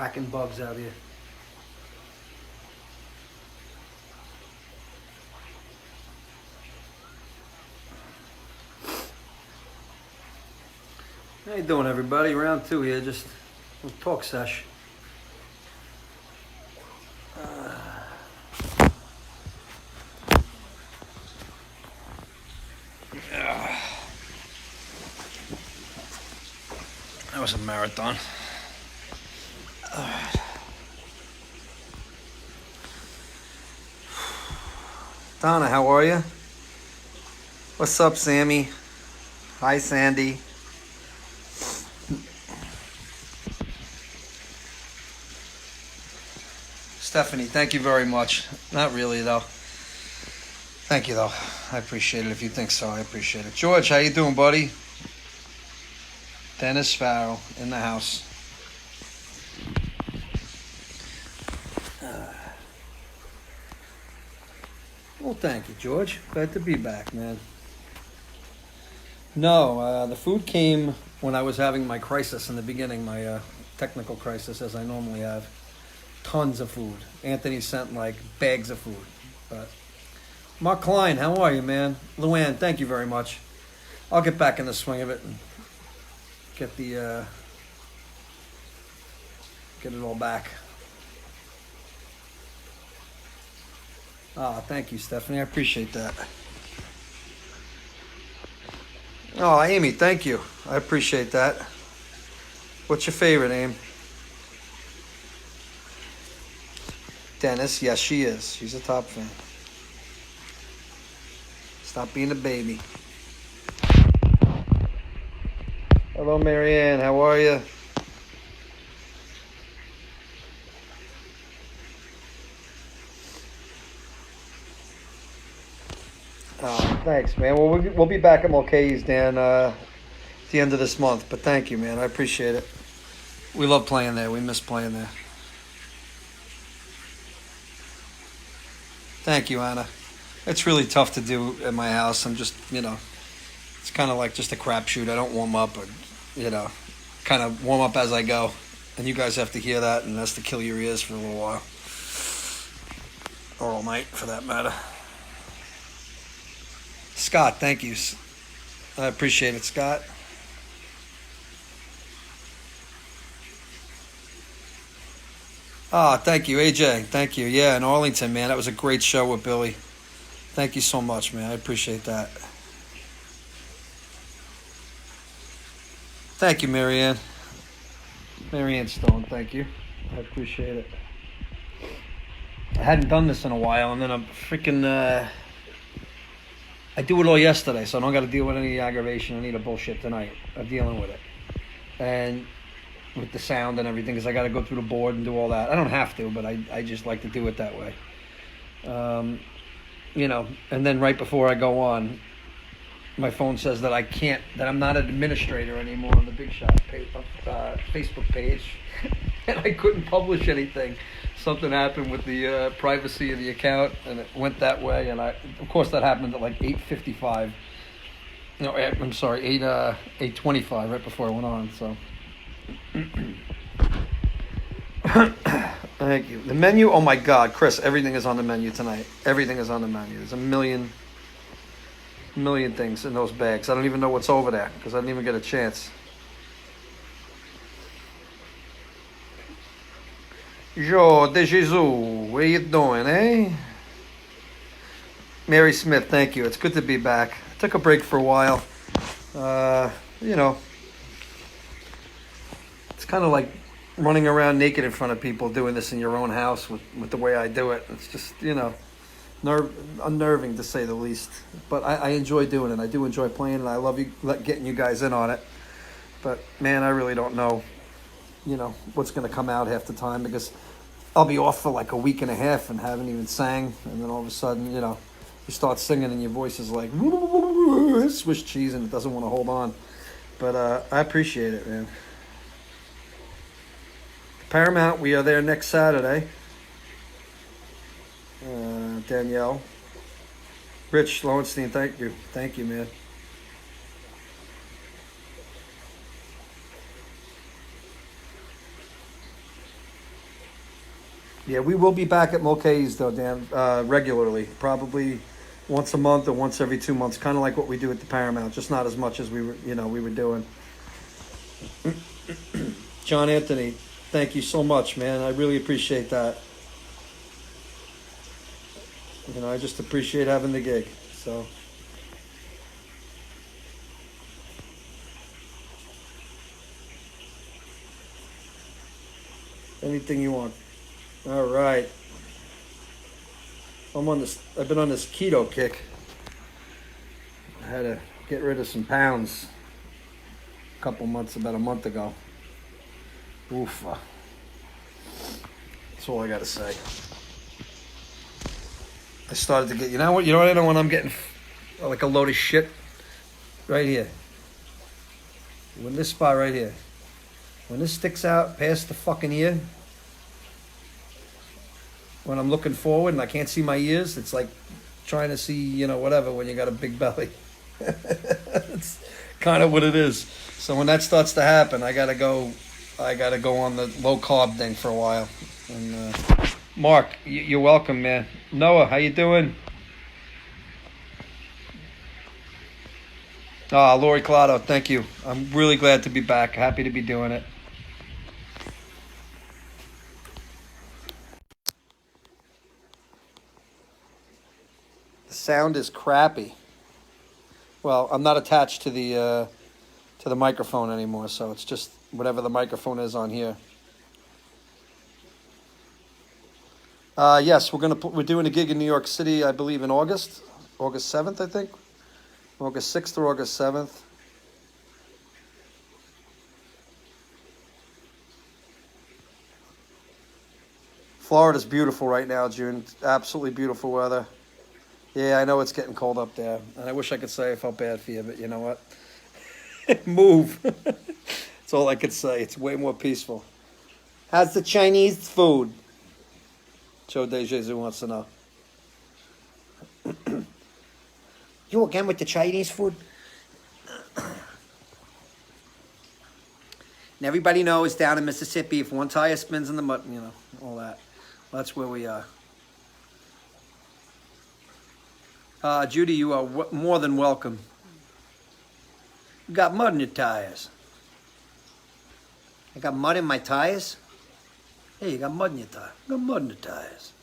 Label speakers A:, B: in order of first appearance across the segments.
A: whacking bugs out here. How you doing, everybody? Round two here, just a little talk sesh. That was a marathon. Donna, how are you? What's up, Sammy? Hi, Sandy. Stephanie, thank you very much. Not really, though. Thank you, though. I appreciate it. If you think so, I appreciate it. George, how you doing, buddy? Dennis Farrell in the house. Well, thank you, George. Glad to be back, man. No, the food came when I was having my crisis in the beginning, my technical crisis, as I normally have. Tons of food. Anthony sent like bags of food. But Mark Klein, how are you, man? Luann, thank you very much. I'll get back in the swing of it and get it all back. Ah, thank you, Stephanie. I appreciate that. Oh, Amy, thank you. I appreciate that. What's your favorite, Amy? Dennis, yes, she is. She's a top fan. Stop being a baby. Hello, Marianne. How are you? Thanks, man. Well, we'll be back at Mulcahy's, Dan, at the end of this month. But thank you, man. I appreciate it. We love playing there. We miss playing there. Thank you, Anna. It's really tough to do at my house. I'm just, it's kind of like just a crapshoot. I don't warm up, or, kind of warm up as I go. And you guys have to hear that, and that's to kill your ears for a little while. Or all night, for that matter. Scott, thank you. I appreciate it, Scott. Ah, thank you, AJ. Thank you. Yeah, in Arlington, man. That was a great show with Billy. Thank you so much, man. I appreciate that. Thank you, Marianne. Marianne Stone, thank you. I appreciate it. I hadn't done this in a while, and then I'm freaking... I do it all yesterday, so I don't got to deal with any aggravation, any of the bullshit tonight. I'm dealing with it. And with the sound and everything, because I got to go through the board and do all that. I don't have to, but I just like to do it that way. And then right before I go on, my phone says that that I'm not an administrator anymore on the Big Shot Facebook page. And I couldn't publish anything. Something happened with the privacy of the account, and it went that way. And of course, that happened at like 8:55. No, I'm sorry, 8:25, right before I went on. So, thank you. The menu, oh my God, Chris, everything is on the menu tonight. Everything is on the menu. There's a million things in those bags. I don't even know what's over there because I didn't even get a chance. Joe de Jesus, what you doing, eh? Mary Smith, thank you. It's good to be back. I took a break for a while. It's kind of like running around naked in front of people doing this in your own house with the way I do it. It's just, unnerving to say the least. But I enjoy doing it. I do enjoy playing, and I love getting you guys in on it. But, man, I really don't know. What's going to come out half the time, because I'll be off for like a week and a half and haven't even sang, and then all of a sudden, you start singing and your voice is like Swiss cheese and it doesn't want to hold on. But I appreciate it, man. Paramount, we are there next Saturday. Danielle. Rich Lowenstein, thank you, man. Yeah, we will be back at Mulcahy's though, Dan, regularly. Probably once a month or once every 2 months, kind of like what we do at the Paramount, just not as much as we were doing. John Anthony, thank you so much, man. I really appreciate that. I just appreciate having the gig. So, anything you want. All right. I've been on this keto kick. I had to get rid of some pounds about a month ago. Oof. That's all I got to say. I started to get, you know what I know when I'm getting like a load of shit? Right here. When this spot right here. When this sticks out past the fucking ear, when I'm looking forward and I can't see my ears, it's like trying to see, whatever when you got a big belly. It's kind of what it is. So when that starts to happen, I gotta go on the low carb thing for a while. And Mark, you're welcome, man. Noah, how you doing? Lori Collado, thank you. I'm really glad to be back. Happy to be doing it. The sound is crappy. Well, I'm not attached to the microphone anymore, so it's just whatever the microphone is on here. Yes, we're doing a gig in New York City, I believe, in August 7th, I think. August 6th or August 7th. Florida's beautiful right now, June. Absolutely beautiful weather. Yeah, I know it's getting cold up there. And I wish I could say I felt bad for you, but you know what? Move. That's all I could say. It's way more peaceful. How's the Chinese food? Joe DeJesus wants to know. You again with the Chinese food? And everybody knows down in Mississippi, if one tire spins in the mud, all that. Well, that's where we are. Judy, you are more than welcome. You got mud in your tires. I got mud in my tires? Hey, you got mud in your tires. You got mud in the tires.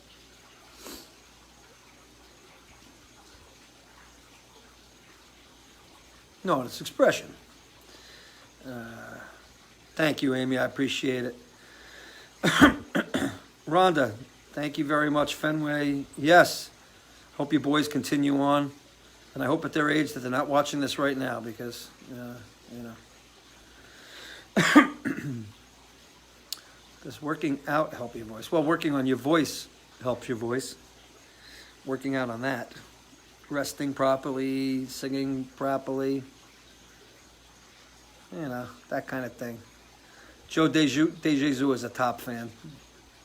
A: No, it's expression. Thank you, Amy. I appreciate it. Rhonda, thank you very much. Fenway, yes. Hope you boys continue on. And I hope at their age that they're not watching this right now because, Does working out help your voice? Well, working on your voice helps your voice. Working out on that. Resting properly, singing properly. That kind of thing. Joe DeJesus is a top fan.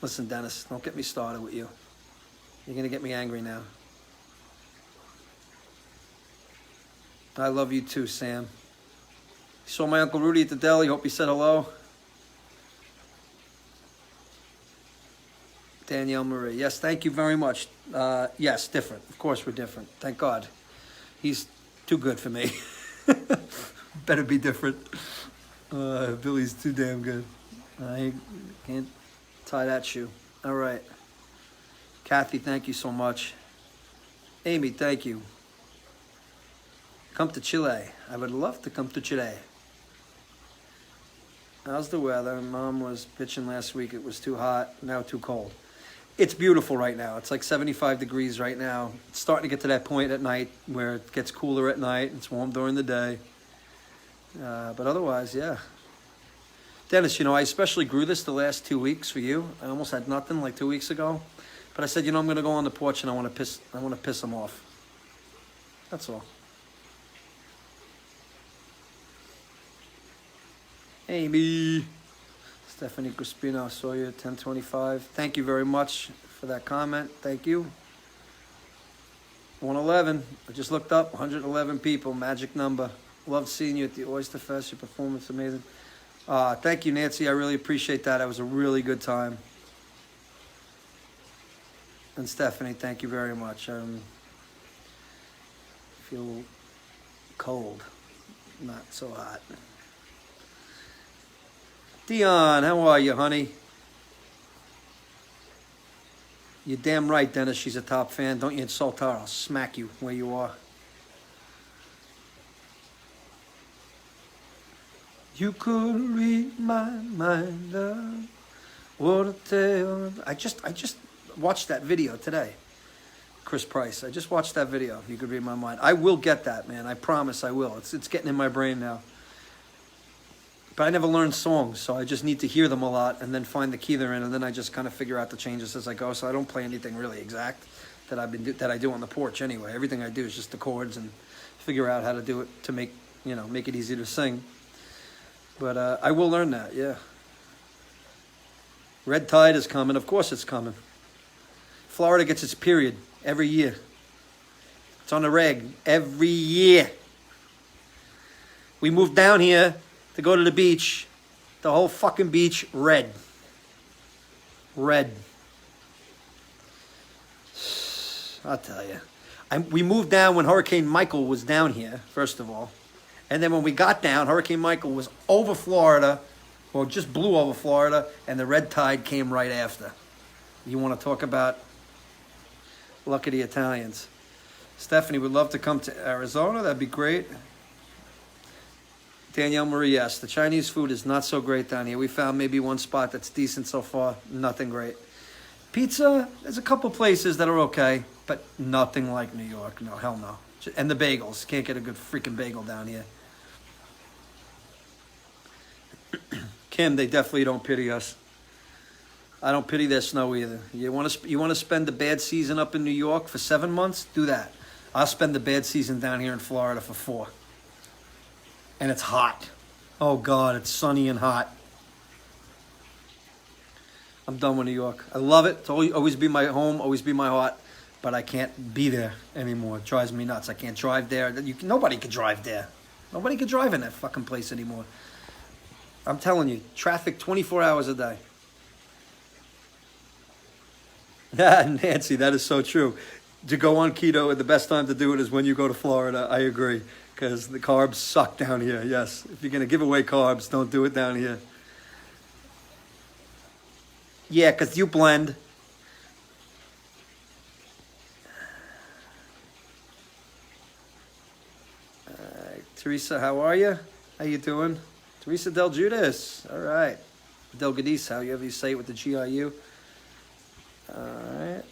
A: Listen, Dennis, don't get me started with you. You're going to get me angry now. I love you too, Sam. Saw my Uncle Rudy at the deli. Hope you said hello. Danielle Marie. Yes, thank you very much. Yes, different. Of course we're different. Thank God. He's too good for me. Better be different. Billy's too damn good. I can't tie that shoe. All right. Kathy, thank you so much. Amy, thank you. Come to Chile. I would love to come to Chile. How's the weather? Mom was bitching last week. It was too hot. Now too cold. It's beautiful right now. It's like 75 degrees right now. It's starting to get to that point at night where it gets cooler at night. It's warm during the day. But otherwise, yeah. Dennis, I especially grew this the last 2 weeks for you. I almost had nothing like 2 weeks ago. But I said, I'm going to go on the porch and I want to piss them off. That's all. Amy. Stephanie Crispino, saw you at 10:25. Thank you very much for that comment. Thank you. 111. I just looked up. 111 people. Magic number. Loved seeing you at the Oyster Fest. Your performance amazing. Thank you, Nancy. I really appreciate that. It was a really good time. And Stephanie, thank you very much. Feel cold, not so hot. Dion, how are you, honey? You're damn right, Dennis. She's a top fan. Don't you insult her. I'll smack you where you are. You could read my mind, love. What a tale. I just watched that video today. Chris Price. I just watched that video. You could read my mind. I will get that, man. I promise I will. It's getting in my brain now. But I never learned songs, so I just need to hear them a lot and then find the key they're in, and then I just kind of figure out the changes as I go. So I don't play anything really exact that I do on the porch anyway. Everything I do is just the chords and figure out how to do it to make it easy to sing. But I will learn that, yeah. Red tide is coming. Of course it's coming. Florida gets its period every year. It's on the reg every year. We moved down here to go to the beach. The whole fucking beach, red. Red. I'll tell you. We moved down when Hurricane Michael was down here, first of all. And then when we got down, Hurricane Michael was over Florida, or just blew over Florida, and the red tide came right after. You want to talk about luck of the Italians. Stephanie would love to come to Arizona. That'd be great. Danielle Marie, yes. The Chinese food is not so great down here. We found maybe one spot that's decent so far. Nothing great. Pizza, there's a couple places that are okay, but nothing like New York. No, hell no. And the bagels. Can't get a good freaking bagel down here. Kim, they definitely don't pity us. I don't pity their snow either. You want to spend the bad season up in New York for 7 months? Do that. I'll spend the bad season down here in Florida for 4. And it's hot. Oh, God, it's sunny and hot. I'm done with New York. I love it. It's always be my home, always be my heart. But I can't be there anymore. It drives me nuts. I can't drive there. Nobody could drive there. Nobody could drive in that fucking place anymore. I'm telling you, traffic 24 hours a day. Nancy, that is so true. To go on keto, the best time to do it is when you go to Florida. I agree. Because the carbs suck down here, yes. If you're going to give away carbs, don't do it down here. Yeah, because you blend. Teresa, how are you? How you doing? Teresa Delguidice. All right. Delguidice, however you say it with the GIU. All right.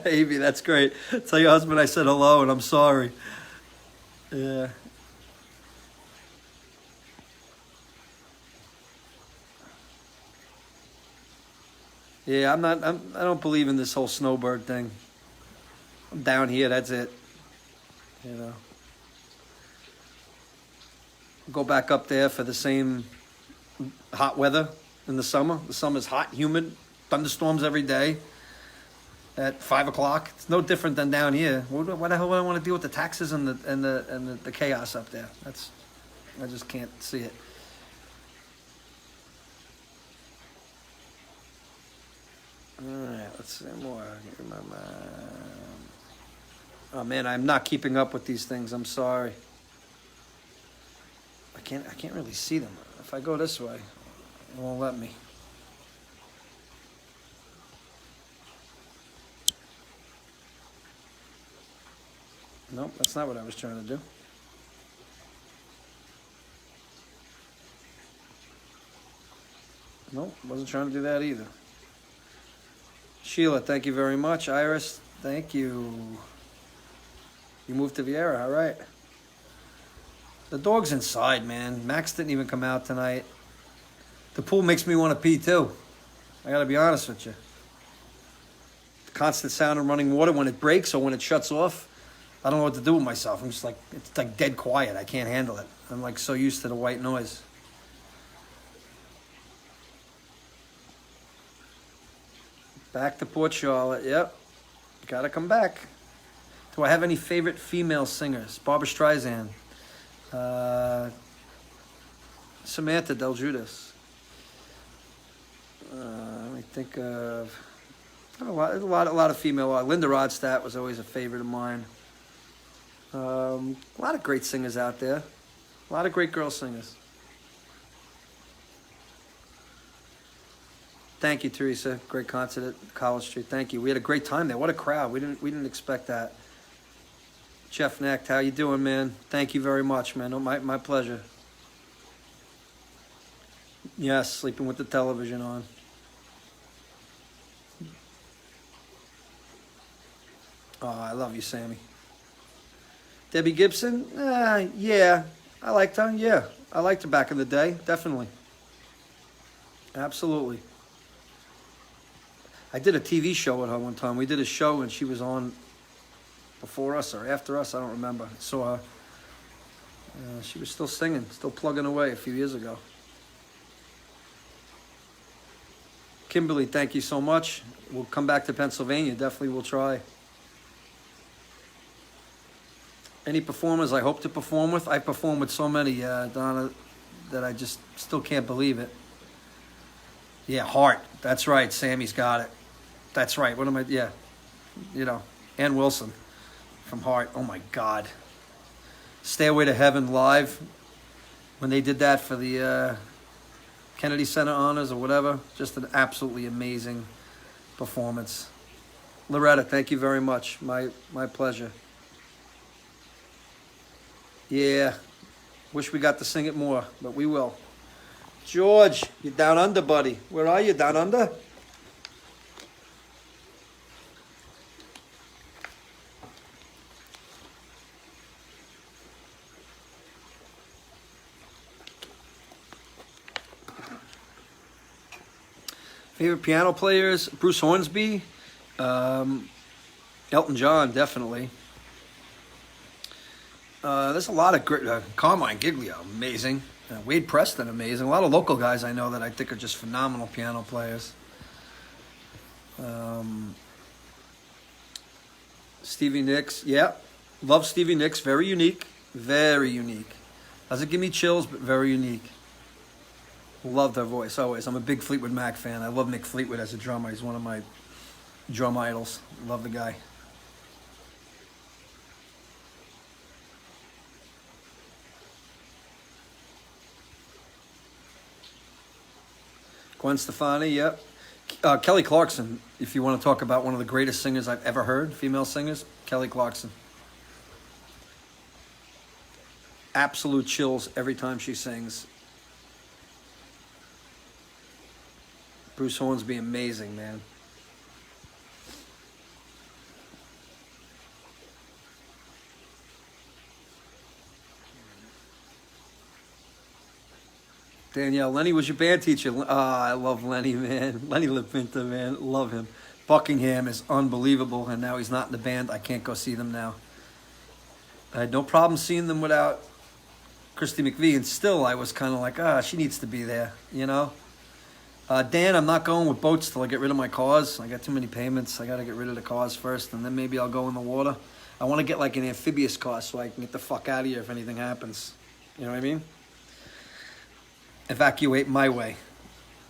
A: Avy, that's great. Tell your husband I said hello and I'm sorry. Yeah. Yeah, I don't believe in this whole snowbird thing. I'm down here, that's it. You know. Go back up there for the same hot weather in the summer. The summer's hot, humid, thunderstorms every day at 5 o'clock. It's no different than down here. What the hell would I want to deal with the taxes and the chaos up there? I just can't see it. All right, let's see more. Oh man, I'm not keeping up with these things. I'm sorry. I can't really see them. If I go this way, it won't let me. Nope, that's not what I was trying to do. Nope, wasn't trying to do that either. Sheila, thank you very much. Iris, thank you. You moved to Vieira, all right. The dog's inside, man. Max didn't even come out tonight. The pool makes me want to pee, too. I got to be honest with you. The constant sound of running water when it breaks or when it shuts off, I don't know what to do with myself. I'm just like, it's like dead quiet. I can't handle it. I'm like so used to the white noise. Back to Port Charlotte. Yep. Got to come back. Do I have any favorite female singers? Barbra Streisand. Samantha Delguidice. think of a lot of female. Linda Rodstadt was always a favorite of mine. A lot of great singers out there. A lot of great girl singers. Thank you, Teresa. Great concert at College Street. Thank you. We had a great time there. What a crowd. We didn't expect that. Jeff Necht, how you doing, man? Thank you very much, man. Oh, my pleasure. Yes, sleeping with the television on. Oh, I love you, Sammy. Debbie Gibson? Yeah. I liked her. Yeah. I liked her back in the day. Definitely. Absolutely. I did a TV show with her one time. We did a show and she was on before us or after us. I don't remember. I saw her. She was still singing, still plugging away a few years ago. Kimberly, thank you so much. We'll come back to Pennsylvania. Definitely will try. Any performers I hope to perform with? I perform with so many, Donna, that I just still can't believe it. Yeah, Hart. That's right. Sammy's got it. That's right. What am I? Yeah. You know, Ann Wilson from Hart. Oh, my God. Stairway to Heaven live. When they did that for the Kennedy Center Honors or whatever. Just an absolutely amazing performance. Loretta, thank you very much. My pleasure. Yeah. Wish we got to sing it more, but we will. George, you're down under, buddy. Where are you? Down under? Favorite piano players? Bruce Hornsby. Elton John, definitely. There's a lot of great... Carmine Giglio, amazing. Wade Preston, amazing. A lot of local guys I know that I think are just phenomenal piano players. Stevie Nicks, yeah. Love Stevie Nicks, very unique. Very unique. Doesn't give me chills, but very unique. Love their voice, always. I'm a big Fleetwood Mac fan. I love Mick Fleetwood as a drummer. He's one of my drum idols. Love the guy. Gwen Stefani, yep. Kelly Clarkson, if you want to talk about one of the greatest singers I've ever heard, female singers, Kelly Clarkson. Absolute chills every time she sings. Bruce Hornsby, amazing, man. Danielle, Lenny was your band teacher. I love Lenny, man. Lenny LaPinta, man. Love him. Buckingham is unbelievable, and now he's not in the band. I can't go see them now. I had no problem seeing them without Christy McVie, and still I was kind of like, she needs to be there, you know? Dan, I'm not going with boats till I get rid of my cars. I got too many payments. I got to get rid of the cars first, and then maybe I'll go in the water. I want to get like an amphibious car so I can get the fuck out of here if anything happens. You know what I mean? Evacuate my way.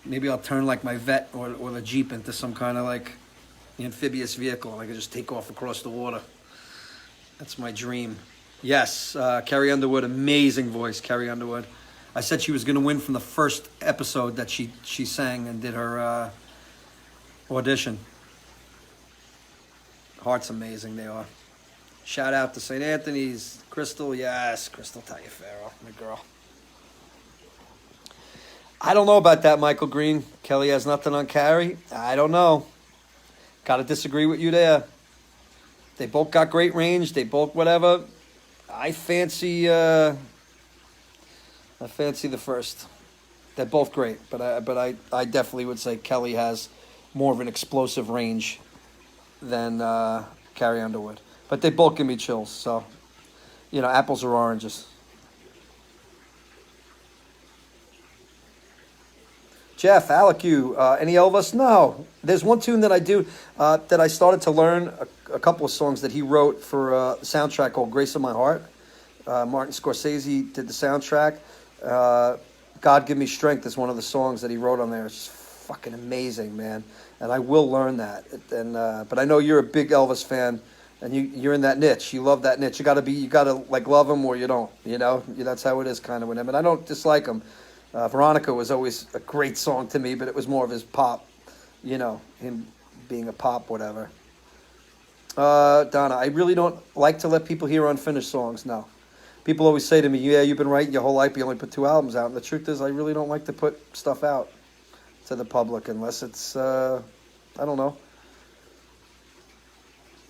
A: Maybe I'll turn like my Vet or the Jeep into some kind of like amphibious vehicle and I can just take off across the water. That's my dream. Yes, Carrie Underwood, amazing voice, Carrie Underwood. I said she was going to win from the first episode that she sang and did her audition. Heart's amazing, they are. Shout out to St. Anthony's. Crystal, yes, Crystal Taliaferro, my girl. I don't know about that, Michael Green. Kelly has nothing on Carrie. I don't know. Got to disagree with you there. They both got great range. They both whatever. I fancy the first. They're both great, but I definitely would say Kelly has more of an explosive range than Carrie Underwood. But they both give me chills. So, you know, apples or oranges. Jeff, Alec, any Elvis? No. There's one tune that I do that I started to learn, a couple of songs that he wrote for a soundtrack called Grace of My Heart. Martin Scorsese did the soundtrack. God Give Me Strength is one of the songs that he wrote on there. It's just fucking amazing, man. And I will learn that. And but I know you're a big Elvis fan, and you're in that niche. You love that niche. You gotta like love him or you don't. You know, that's how it is kind of with him. And I don't dislike him. Veronica was always a great song to me, but it was more of his pop. You know, him being a pop, whatever. Donna, I really don't like to let people hear unfinished songs now. People always say to me, yeah, you've been writing your whole life, you only put 2 albums out. And the truth is, I really don't like to put stuff out to the public unless it's, I don't know,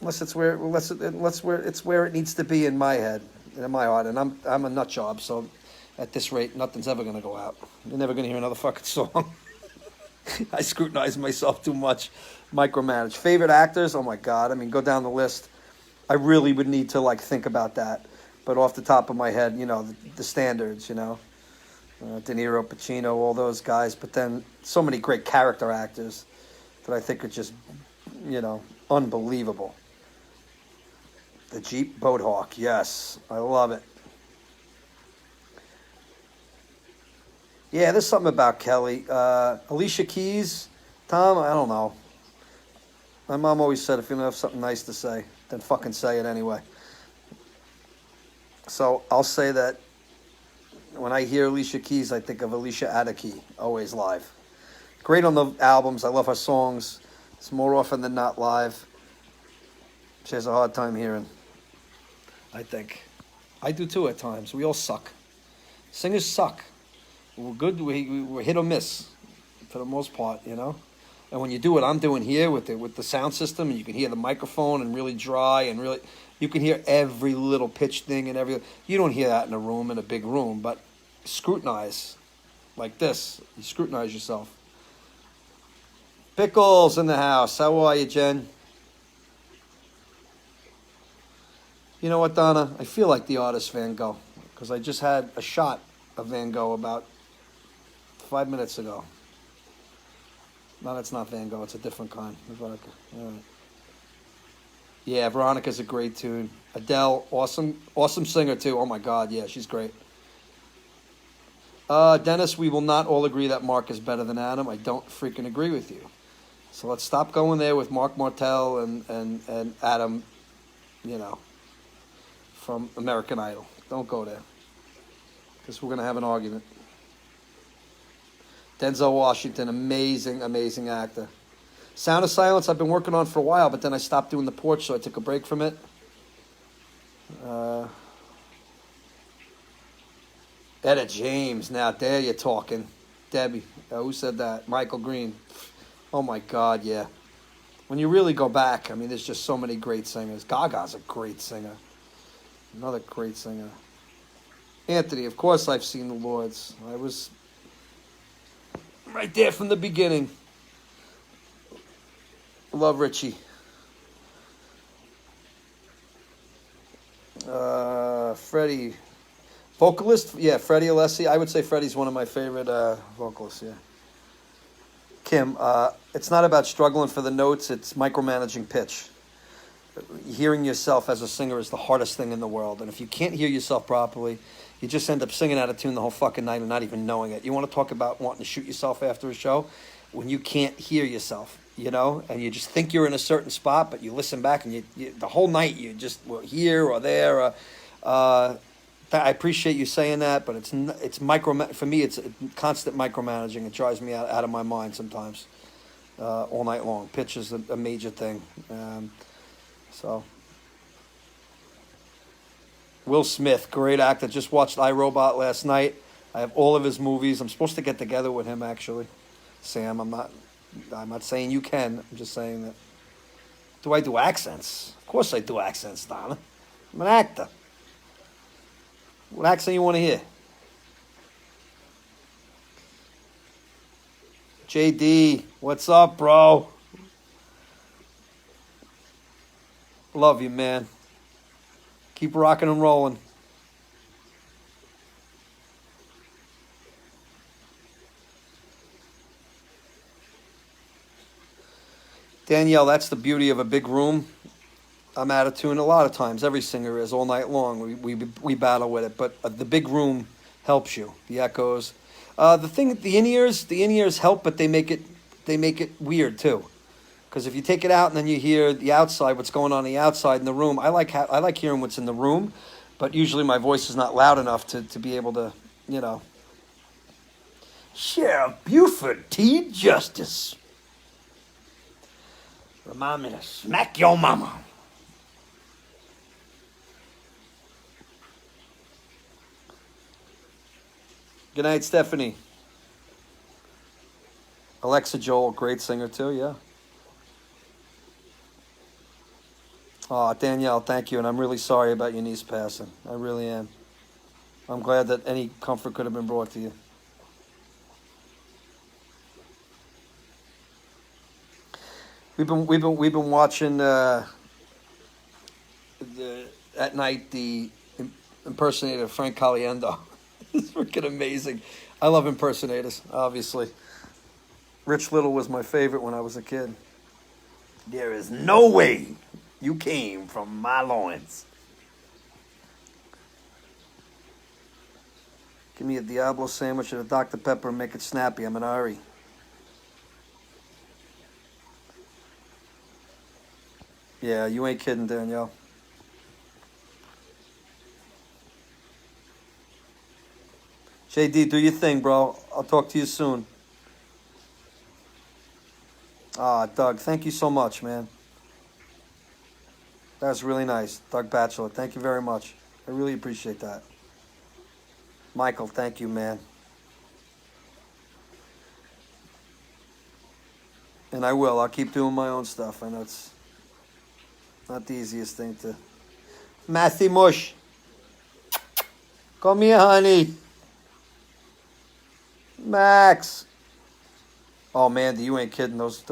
A: unless it's where it needs to be in my head and in my heart. And I'm a nut job, so at this rate, nothing's ever going to go out. You're never going to hear another fucking song. I scrutinize myself too much. Micromanage. Favorite actors? Oh my God. I mean, go down the list. I really would need to like think about that. But off the top of my head, you know, the standards, you know. De Niro, Pacino, all those guys. But then so many great character actors that I think are just, you know, unbelievable. The Jeep Boat Hawk. Yes. I love it. Yeah, there's something about Kelly. Alicia Keys, Tom, I don't know. My mom always said if you don't have something nice to say, then fucking say it anyway. So I'll say that when I hear Alicia Keys, I think of Alicia Adaki, always live. Great on the albums. I love her songs. It's more often than not live. She has a hard time hearing, I think. I do too at times. We all suck. Singers suck. We're good. We're hit or miss for the most part, you know. And when you do what I'm doing here with the sound system, and you can hear the microphone and really dry and really, you can hear every little pitch thing and every. You don't hear that in a big room, but scrutinize like this. You scrutinize yourself. Pickles in the house. How are you, Jen? You know what, Donna? I feel like the artist Van Gogh because I just had a shot of Van Gogh about 5 minutes ago. No, that's not Van Gogh. It's a different kind. Veronica. All right. Yeah, Veronica's a great tune. Adele, awesome singer too. Oh my God, yeah, she's great. Dennis, we will not all agree that Mark is better than Adam. I don't freaking agree with you. So let's stop going there with Mark Martel and Adam, you know, from American Idol. Don't go there. Because we're going to have an argument. Denzel Washington, amazing actor. Sound of Silence I've been working on for a while, but then I stopped doing the Porch, so I took a break from it. Etta James, now there you're talking. Debbie, who said that? Michael Green. Oh my God, yeah. When you really go back, I mean, there's just so many great singers. Gaga's a great singer. Another great singer. Anthony, of course I've seen the Lords. I was right there from the beginning. Love Richie. Freddie. Vocalist? Yeah, Freddie Alessi. I would say Freddie's one of my favorite vocalists, yeah. Kim, it's not about struggling for the notes, it's micromanaging pitch. Hearing yourself as a singer is the hardest thing in the world. And if you can't hear yourself properly, you just end up singing out of tune the whole fucking night and not even knowing it. You want to talk about wanting to shoot yourself after a show? When you can't hear yourself, you know, and you just think you're in a certain spot, but you listen back and you the whole night you just were here or there. I appreciate you saying that, but it's for me, it's constant micromanaging. It drives me out of my mind sometimes, all night long. Pitch is a major thing. So, Will Smith, great actor. Just watched iRobot last night. I have all of his movies. I'm supposed to get together with him, actually. Sam, I'm not saying you can. I'm just saying that. Do I do accents? Of course I do accents, Donna. I'm an actor. What accent you want to hear? JD, what's up, bro? Love you, man. Keep rocking and rolling. Danielle, that's the beauty of a big room. I'm out of tune a lot of times. Every singer is all night long. We battle with it, but the big room helps you. The echoes, the in-ears help, but they make it they make it weird too. Because if you take it out and then you hear the outside, what's going on the outside in the room, I like hearing what's in the room, but usually my voice is not loud enough to be able to, you know. Sheriff Buford T. Justice. Remind me to smack your mama. Good night, Stephanie. Alexa Joel, great singer too, yeah. Oh, Danielle, thank you, and I'm really sorry about your niece passing. I really am. I'm glad that any comfort could have been brought to you. We've been watching at night the impersonator of Frank Caliendo. It's freaking amazing. I love impersonators, obviously. Rich Little was my favorite when I was a kid. There is no way you came from my loins. Give me a Diablo sandwich and a Dr. Pepper and make it snappy. I'm in a hurry. Yeah, you ain't kidding, Danielle. JD, do your thing, bro. I'll talk to you soon. Doug, thank you so much, man. That was really nice. Doug Batchelor, thank you very much. I really appreciate that. Michael, thank you, man. And I will. I'll keep doing my own stuff. I know it's not the easiest thing to... Matthew Mush. Come here, honey. Max. Oh, Mandy, you ain't kidding. Those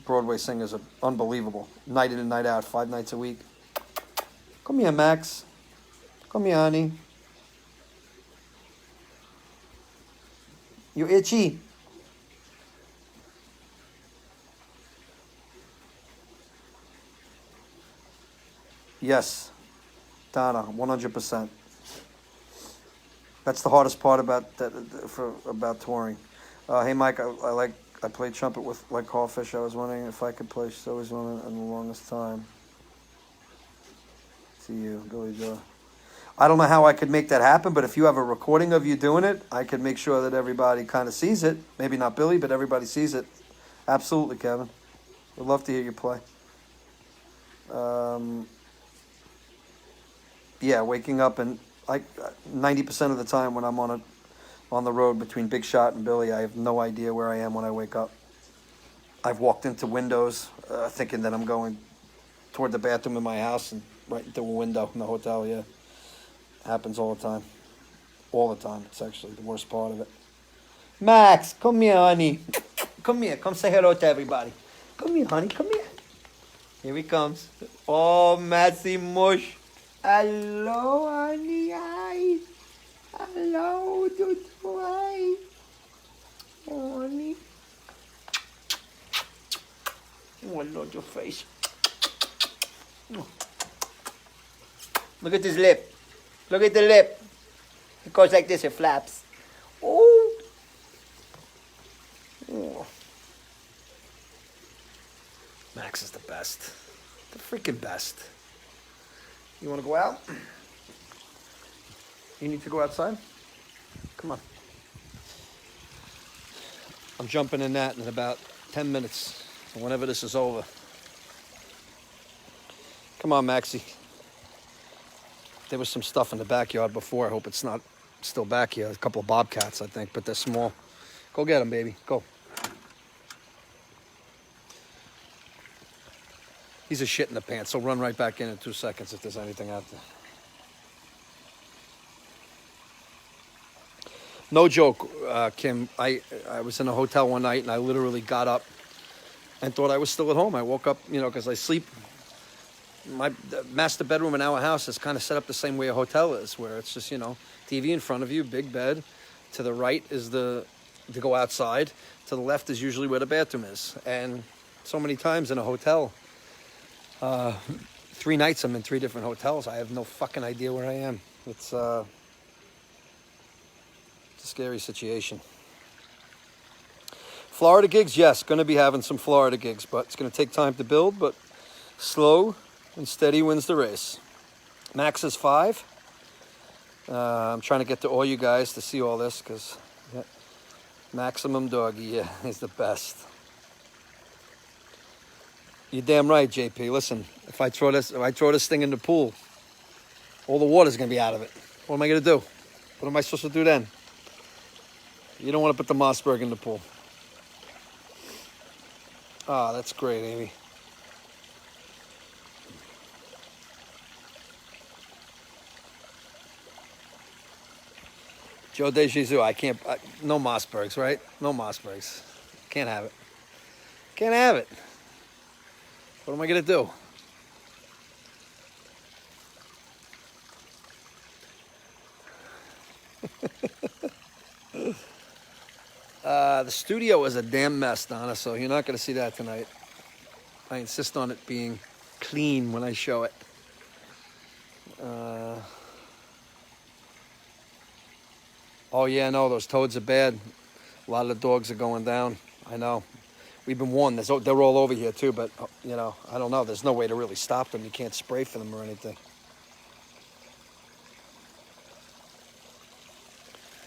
A: Broadway singers are unbelievable. Night in and night out, 5 nights a week. Come here, Max. Come here, honey. You itchy? Yes, Donna, 100%. That's the hardest part about touring. Hey, Mike, I played trumpet with like Crawfish. I was wondering if I could play. She's always wanted in the longest time. See you, Billy Joe. I don't know how I could make that happen, but if you have a recording of you doing it, I could make sure that everybody kind of sees it. Maybe not Billy, but everybody sees it. Absolutely, Kevin. Would love to hear you play. Yeah, waking up and like 90% of the time when I'm on the road between Big Shot and Billy, I have no idea where I am when I wake up. I've walked into windows thinking that I'm going toward the bathroom in my house and right into a window in the hotel. Yeah, happens all the time. All the time. It's actually the worst part of it. Max, come here, honey. Come here. Come say hello to everybody. Come here, honey. Come here. Here he comes. Oh, Matty Mush. Hello, honey. Hi. Hello, Dudu. Hi. Oh, honey. Oh, I love your face. Look at his lip. Look at the lip. It goes like this. It flaps. Oh. Oh. Max is the best. The freaking best. You want to go out? You need to go outside? Come on. I'm jumping in that in about 10 minutes, whenever this is over. Come on, Maxie. There was some stuff in the backyard before. I hope it's not still back here. A couple of bobcats, I think, but they're small. Go get them, baby. Go. He's a shit in the pants. He'll run right back in 2 seconds if there's anything out there. No joke, Kim. I was in a hotel one night and I literally got up and thought I was still at home. I woke up, because I sleep. My master bedroom in our house is kind of set up the same way a hotel is, where it's just, TV in front of you, big bed. To the right is to go outside. To the left is usually where the bathroom is. And so many times in a hotel, 3 nights I'm in 3 different hotels. I have no fucking idea where I am. It's a scary situation. Florida gigs, yes, going to be having some Florida gigs, but it's going to take time to build, but slow and steady wins the race. Max is 5. I'm trying to get to all you guys to see all this because Maximum Doggy, yeah, he's the best. You're damn right, JP. Listen, if I throw this thing in the pool, all the water's going to be out of it. What am I going to do? What am I supposed to do then? You don't want to put the Mossberg in the pool. Ah, that's great, Amy. Joe DeJesus, no Mossbergs, right? No Mossbergs. Can't have it. Can't have it. What am I going to do? The studio is a damn mess, Donna, so you're not going to see that tonight. I insist on it being clean when I show it. Oh, yeah, no, those toads are bad. A lot of the dogs are going down. I know. We've been warned. They're all over here, too, but, you know, I don't know. There's no way to really stop them. You can't spray for them or anything.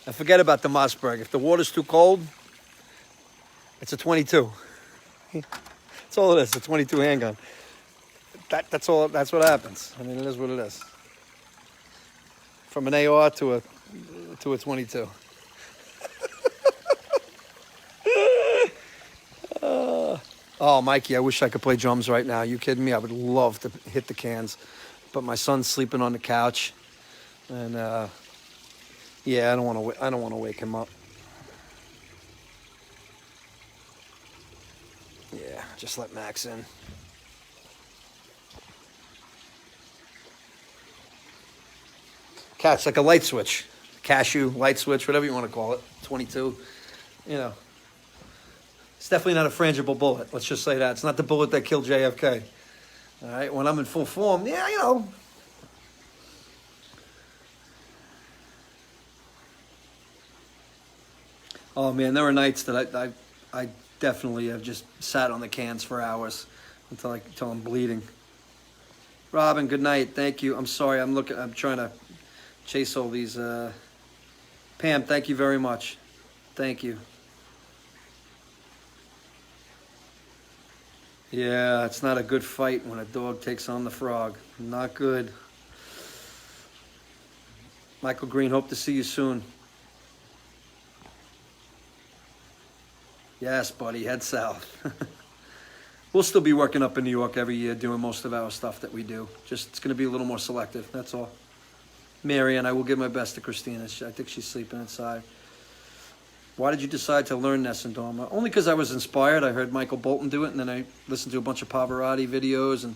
A: And forget about the Mossberg. If the water's too cold, it's a 22. That's all it is, a 22 handgun. That's all. That's what happens. I mean, it is what it is. From an AR to a 22. Oh, Mikey, I wish I could play drums right now. You kidding me? I would love to hit the cans, but my son's sleeping on the couch, and yeah, I don't want to wake him up. Yeah, just let Max in. Cat's like a light switch, cashew light switch, whatever you want to call it. 22, you know. It's definitely not a frangible bullet. Let's just say that. It's not the bullet that killed JFK. All right, when I'm in full form, yeah, you know. Oh man, there were nights that I definitely have just sat on the cans for hours until I'm bleeding. Robin, good night. Thank you. I'm sorry. I'm trying to chase all these. Pam, thank you very much. Thank you. Yeah, it's not a good fight when a dog takes on the frog. Not good. Michael Green, hope to see you soon. Yes, buddy, head south. We'll still be working up in New York every year doing most of our stuff that we do. Just it's going to be a little more selective, that's all. Marianne, I will give my best to Christina. I think she's sleeping inside. Why did you decide to learn Nessun Dorma? Only because I was inspired. I heard Michael Bolton do it, and then I listened to a bunch of Pavarotti videos, and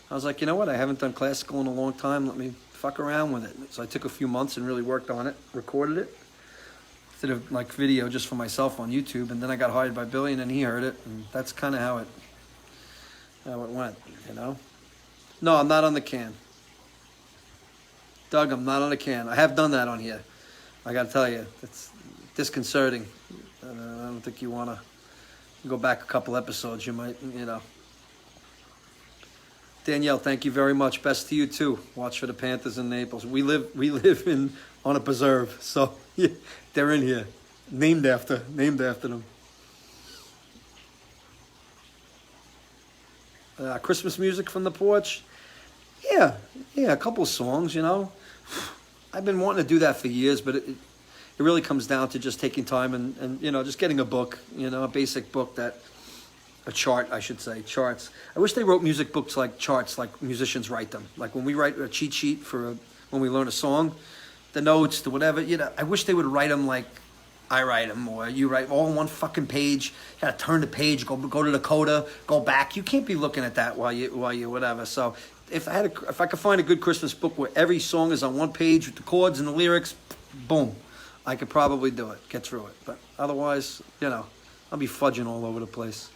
A: I was like, you know what? I haven't done classical in a long time. Let me fuck around with it. So I took a few months and really worked on it, recorded it, did a video just for myself on YouTube, and then I got hired by Billy, and then he heard it, and that's kind of how it went, you know? No, I'm not on the can. Doug, I'm not on the can. I have done that on here. I got to tell you, it's disconcerting. I don't think you want to go back a couple episodes. You might, you know. Danielle, thank you very much. Best to you too. Watch for the Panthers in Naples. We live on a preserve, so yeah, they're in here, named after them. Christmas music from the porch. Yeah, a couple of songs, you know. I've been wanting to do that for years, but it really comes down to just taking time and you know, just getting a book, you know, a basic book a chart, I should say, charts. I wish they wrote music books like charts, like musicians write them. Like when we write a cheat sheet when we learn a song, the notes, the whatever, you know, I wish they would write them like I write them, or you write all on one fucking page. You gotta turn the page, go to the coda, go back. You can't be looking at that while you whatever. So if I could find a good Christmas book where every song is on one page with the chords and the lyrics, boom, I could probably do it, get through it. But otherwise, you know, I'll be fudging all over the place.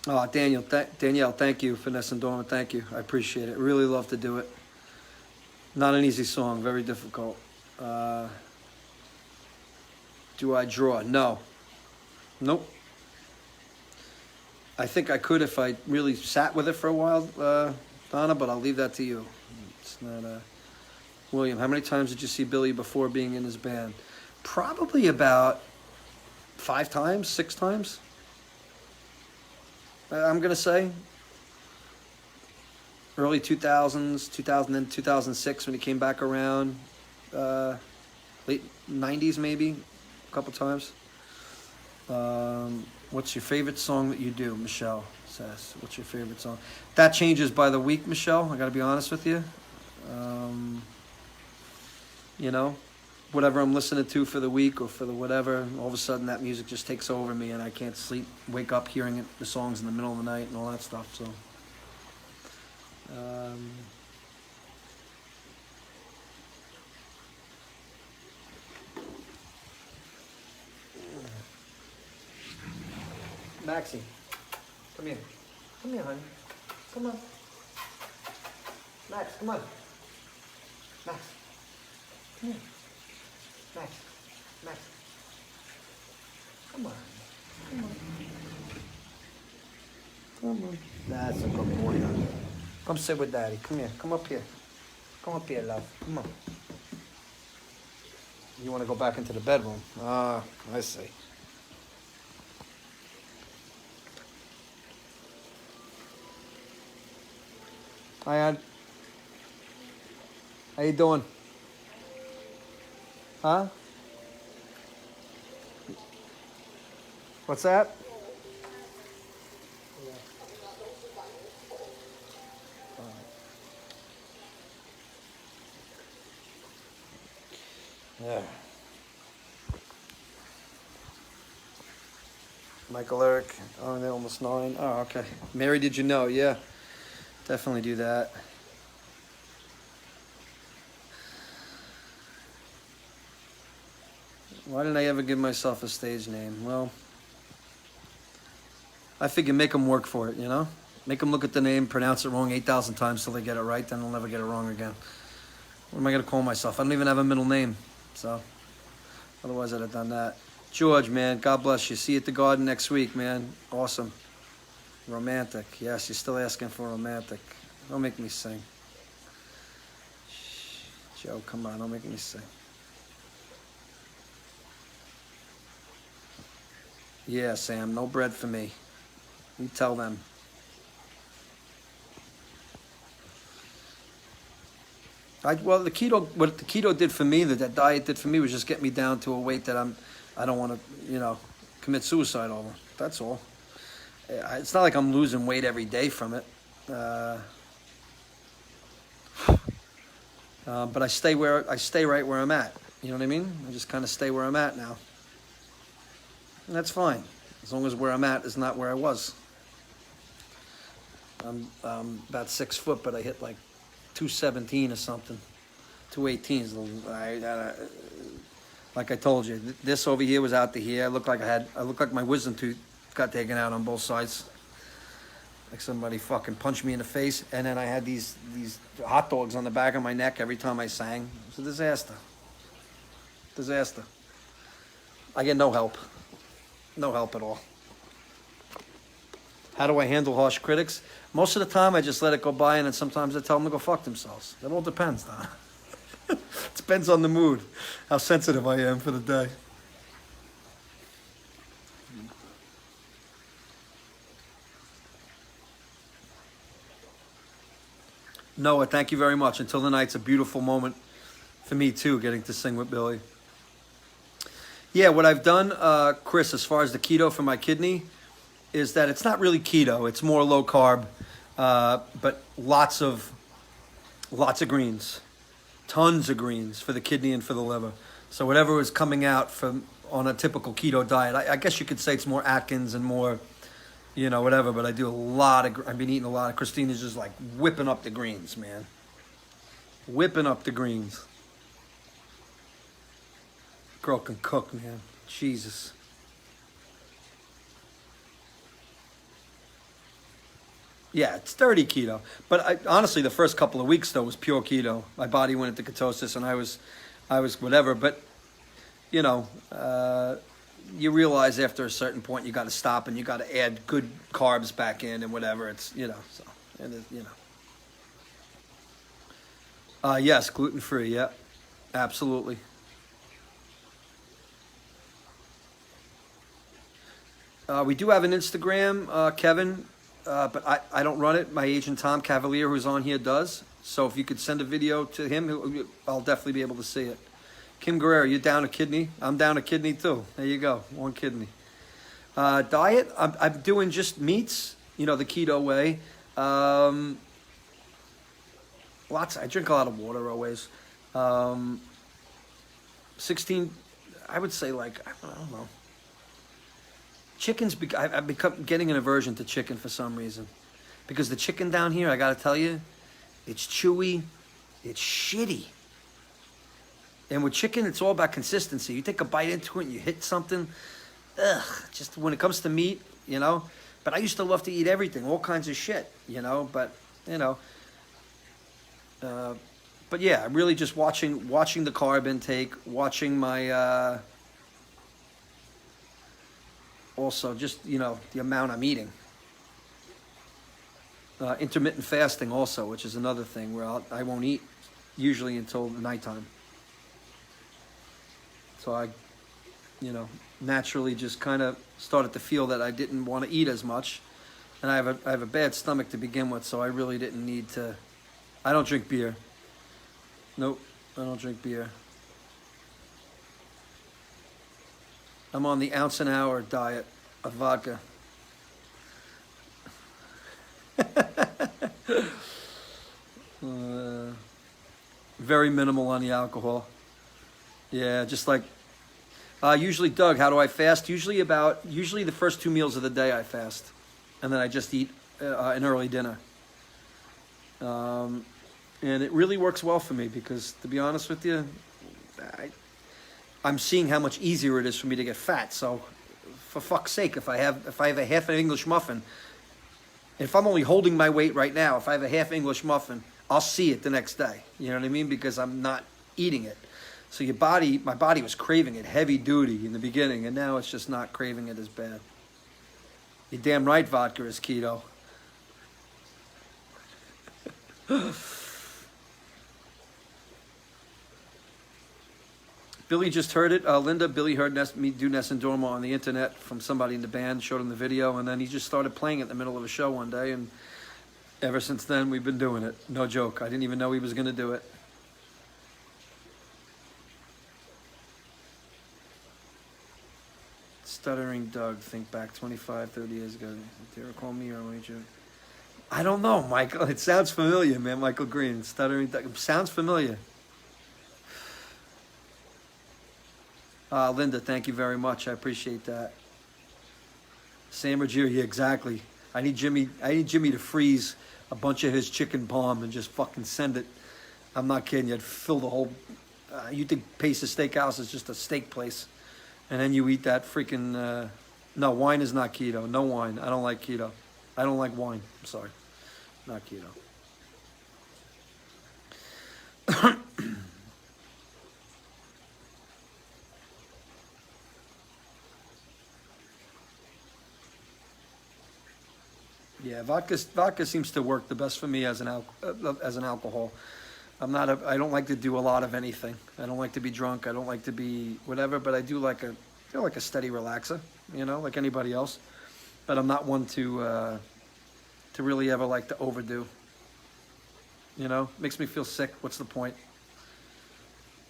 A: Oh, Danielle, thank you for Nessun Dorma. Thank you. I appreciate it. Really love to do it. Not an easy song, very difficult. Do I draw? No. Nope. I think I could if I really sat with it for a while, Donna, but I'll leave that to you. It's not William, how many times did you see Billy before being in his band? Probably about 5 times, 6 times. I'm going to say. Early 2000s, 2006 when he came back around. Late 90s maybe, a couple times. What's your favorite song that you do? Michelle says. What's your favorite song? That changes by the week, Michelle. I got to be honest with you. You know, whatever I'm listening to for the week or for the whatever, all of a sudden that music just takes over me and I can't sleep, wake up hearing it, the songs in the middle of the night and all that stuff. So, Maxie, come here. Come here, honey. Come on. Max, come on. Max. Come here. Max. Max. Come on. Come on. Come on. That's a good boy, honey. Come sit with Daddy. Come here. Come up here. Come up here, love. Come on. You want to go back into the bedroom? Ah, I see. Hi, Ann. How you doing? Huh? What's that? Yeah. Michael Eric, oh, they're almost 9. Oh, okay. Mary, did you know? Yeah. Definitely do that. Why didn't I ever give myself a stage name? Well, I figure make them work for it, you know? Make them look at the name, pronounce it wrong 8,000 times till they get it right, then they'll never get it wrong again. What am I going to call myself? I don't even have a middle name, so otherwise I'd have done that. George, man, God bless you. See you at the garden next week, man. Awesome. Romantic. Yes, you're still asking for romantic. Don't make me sing. Shh. Joe, come on, don't make me sing. Yeah, Sam, no bread for me. You tell them. Well, the keto, what the keto did for me, that diet did for me, was just get me down to a weight that I don't want to, you know, commit suicide over. That's all. It's not like I'm losing weight every day from it. But I stay right where I'm at. You know what I mean? I just kind of stay where I'm at now. And that's fine, as long as where I'm at is not where I was. I'm about 6 foot, but I hit like 217 or something. 218 is like I told you. This over here was out to here. I looked like my wisdom tooth got taken out on both sides. Like somebody fucking punched me in the face. And then I had these hot dogs on the back of my neck every time I sang. It was a disaster. Disaster. I get no help. No help at all. How do I handle harsh critics? Most of the time, I just let it go by, and then sometimes I tell them to go fuck themselves. It all depends, Don. It depends on the mood, how sensitive I am for the day. Noah, thank you very much. Until the night's a beautiful moment for me, too, getting to sing with Billy. Yeah, what I've done, Chris, as far as the keto for my kidney, is that it's not really keto. It's more low carb, but lots of greens, tons of greens for the kidney and for the liver. So whatever is coming out from on a typical keto diet, I guess you could say it's more Atkins and more, you know, whatever. But I've been eating a lot of. Christina's just like whipping up the greens, man. Whipping up the greens. Girl can cook, man. Jesus. Yeah, it's dirty keto. But honestly, the first couple of weeks, though, was pure keto. My body went into ketosis, and I was whatever. But you know, you realize after a certain point you got to stop and you got to add good carbs back in and whatever. It's, you know, so, and it, you know. Yes, gluten-free, yeah, absolutely. We do have an Instagram, Kevin, but I don't run it. My agent Tom Cavalier, who's on here, does. So if you could send a video to him, I'll definitely be able to see it. Kim Guerrero, you're down a kidney. I'm down a kidney too. There you go, one kidney. Diet, I'm doing just meats, you know, the keto way. Lots. I drink a lot of water always. 16, I would say like, I don't know. Chicken's, I've become getting an aversion to chicken for some reason. Because the chicken down here, I gotta tell you, it's chewy, it's shitty. And with chicken, it's all about consistency. You take a bite into it and you hit something, just when it comes to meat, you know. But I used to love to eat everything, all kinds of shit, you know. But, you know, but yeah, really just watching the carb intake, watching my, also just, you know, the amount I'm eating. Intermittent fasting also, which is another thing where I won't eat usually until the nighttime. So I, you know, naturally just kind of started to feel that I didn't want to eat as much. And I have a bad stomach to begin with, so I really didn't need to. I don't drink beer. Nope, I don't drink beer. I'm on the ounce an hour diet of vodka. Very minimal on the alcohol. Yeah, just like, usually, Doug, how do I fast? Usually the first 2 meals of the day I fast. And then I just eat an early dinner. And it really works well for me because, to be honest with you, I'm seeing how much easier it is for me to get fat. So, for fuck's sake, if I have a half an English muffin, if I'm only holding my weight right now, if I have a half English muffin, I'll see it the next day. You know what I mean? Because I'm not eating it. So my body was craving it heavy duty in the beginning, and now it's just not craving it as bad. You're damn right vodka is keto. Billy just heard it. Linda, Billy heard me do Nessun Dorma on the internet from somebody in the band, showed him the video, and then he just started playing it in the middle of a show one day, and ever since then we've been doing it. No joke. I didn't even know he was going to do it. Stuttering Doug, think back 25, 30 years ago. Do you recall me or Major? I don't know, Michael. It sounds familiar, man. Michael Green, Stuttering Doug. Sounds familiar. Linda, thank you very much. I appreciate that. Sam Ruggieri, yeah, exactly. I need Jimmy to freeze a bunch of his chicken palm and just fucking send it. I'm not kidding you. I'd fill the whole. You think Pace's Steakhouse is just a steak place, and then you eat that freaking. No, wine is not keto. No wine. I don't like keto. I don't like wine. I'm sorry, not keto. Yeah, vodka seems to work the best for me as an alcohol. I don't like to do a lot of anything. I don't like to be drunk. I don't like to be whatever. But I feel like a steady relaxer, you know, like anybody else. But I'm not one to really ever like to overdo. You know, makes me feel sick. What's the point?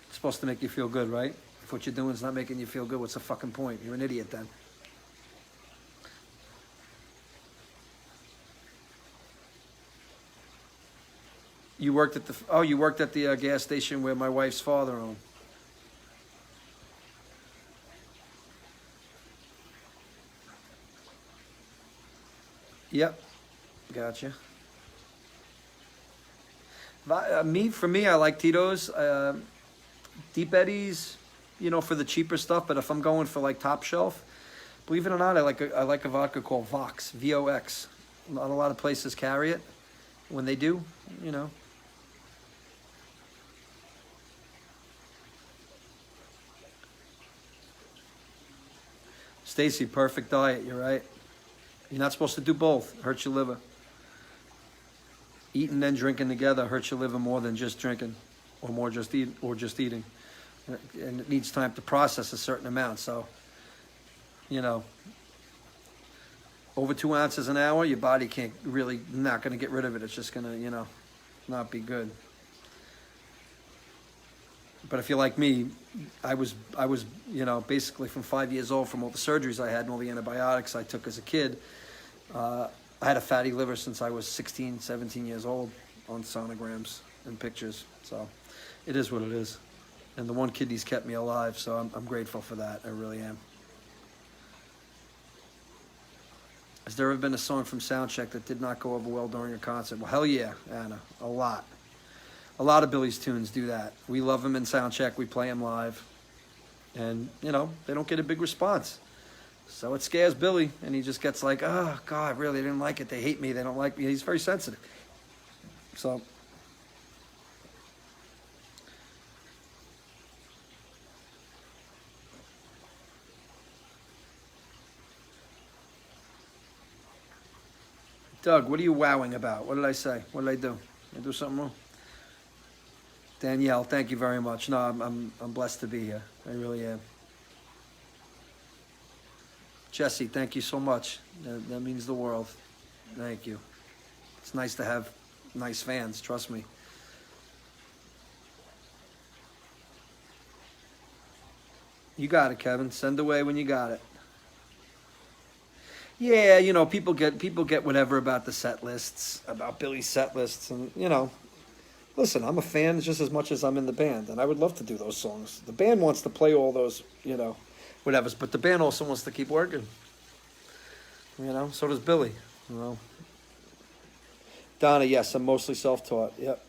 A: It's supposed to make you feel good, right? If what you're doing is not making you feel good, what's the fucking point? You're an idiot then. You worked at the gas station where my wife's father owned. Yep, gotcha. For me, I like Tito's, Deep Eddies, you know, for the cheaper stuff. But if I'm going for like top shelf, believe it or not, I like a vodka called Vox, VOX. Not a lot of places carry it. When they do, you know. Stacy, perfect diet. You're right. You're not supposed to do both. It hurts your liver. Eating and drinking together hurts your liver more than just drinking, or just eating. And it needs time to process a certain amount. So, over 2 ounces an hour, your body can't really, not going to get rid of it. It's just going to, not be good. But if you're like me, I was, basically from 5 years old, from all the surgeries I had and all the antibiotics I took as a kid, I had a fatty liver since I was 16, 17 years old on sonograms and pictures. So it is what it is. And the one kidney's kept me alive, so I'm grateful for that. I really am. Has there ever been a song from Soundcheck that did not go over well during a concert? Well, hell yeah, Anna. A lot. A lot of Billy's tunes do that. We love them in Soundcheck. We play them live. And, they don't get a big response. So it scares Billy, and he just gets like, oh, God, really, they didn't like it. They hate me. They don't like me. He's very sensitive. So, Doug, what are you wowing about? What did I say? What did I do? Did I do something wrong? Danielle, thank you very much. No, I'm blessed to be here. I really am. Jesse, thank you so much. That means the world. Thank you. It's nice to have nice fans, trust me. You got it, Kevin. Send away when you got it. Yeah, people get whatever about the set lists, about Billy's set lists, and listen, I'm a fan just as much as I'm in the band, and I would love to do those songs. The band wants to play all those, whatevers, but the band also wants to keep working. So does Billy. Donna, yes, I'm mostly self-taught. Yep.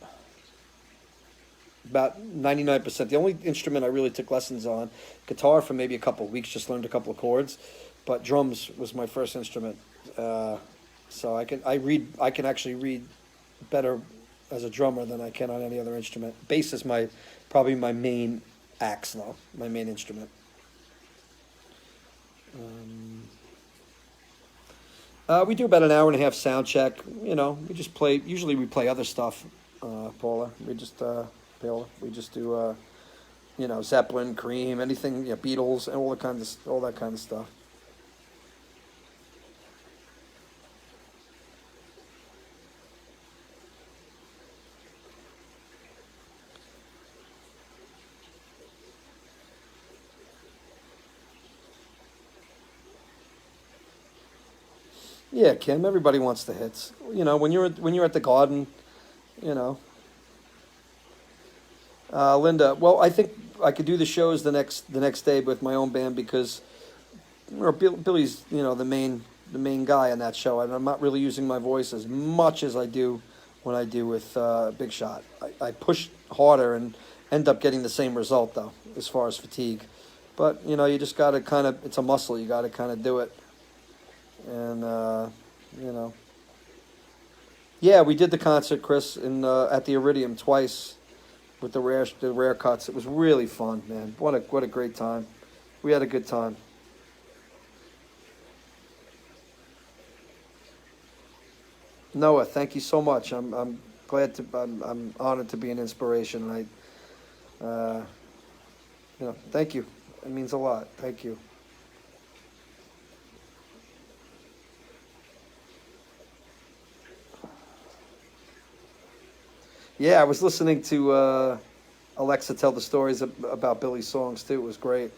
A: About 99%. The only instrument I really took lessons on, guitar for maybe a couple of weeks, just learned a couple of chords, but drums was my first instrument. So I can actually read better as a drummer than I can on any other instrument. Bass is probably my main axe, though, my main instrument. We do about an hour and a half sound check. We just play. Usually we play other stuff. Paula, we just do Zeppelin, Cream, anything, Beatles, and all that kind of stuff. Yeah, Kim. Everybody wants the hits. When you're at the Garden, Linda. Well, I think I could do the shows the next day with my own band because Billy's the main guy on that show, and I'm not really using my voice as much as I do when I do with Big Shot. I push harder and end up getting the same result though, as far as fatigue. But you just got to it's a muscle. You got to kind of do it. And yeah, we did the concert, Chris, at the Iridium twice with the rare cuts. It was really fun, man. What a great time. We had a good time. Noah, thank you so much. I'm glad to. I'm honored to be an inspiration. And thank you. It means a lot. Thank you. Yeah, I was listening to Alexa tell the stories about Billy's songs too. It was great.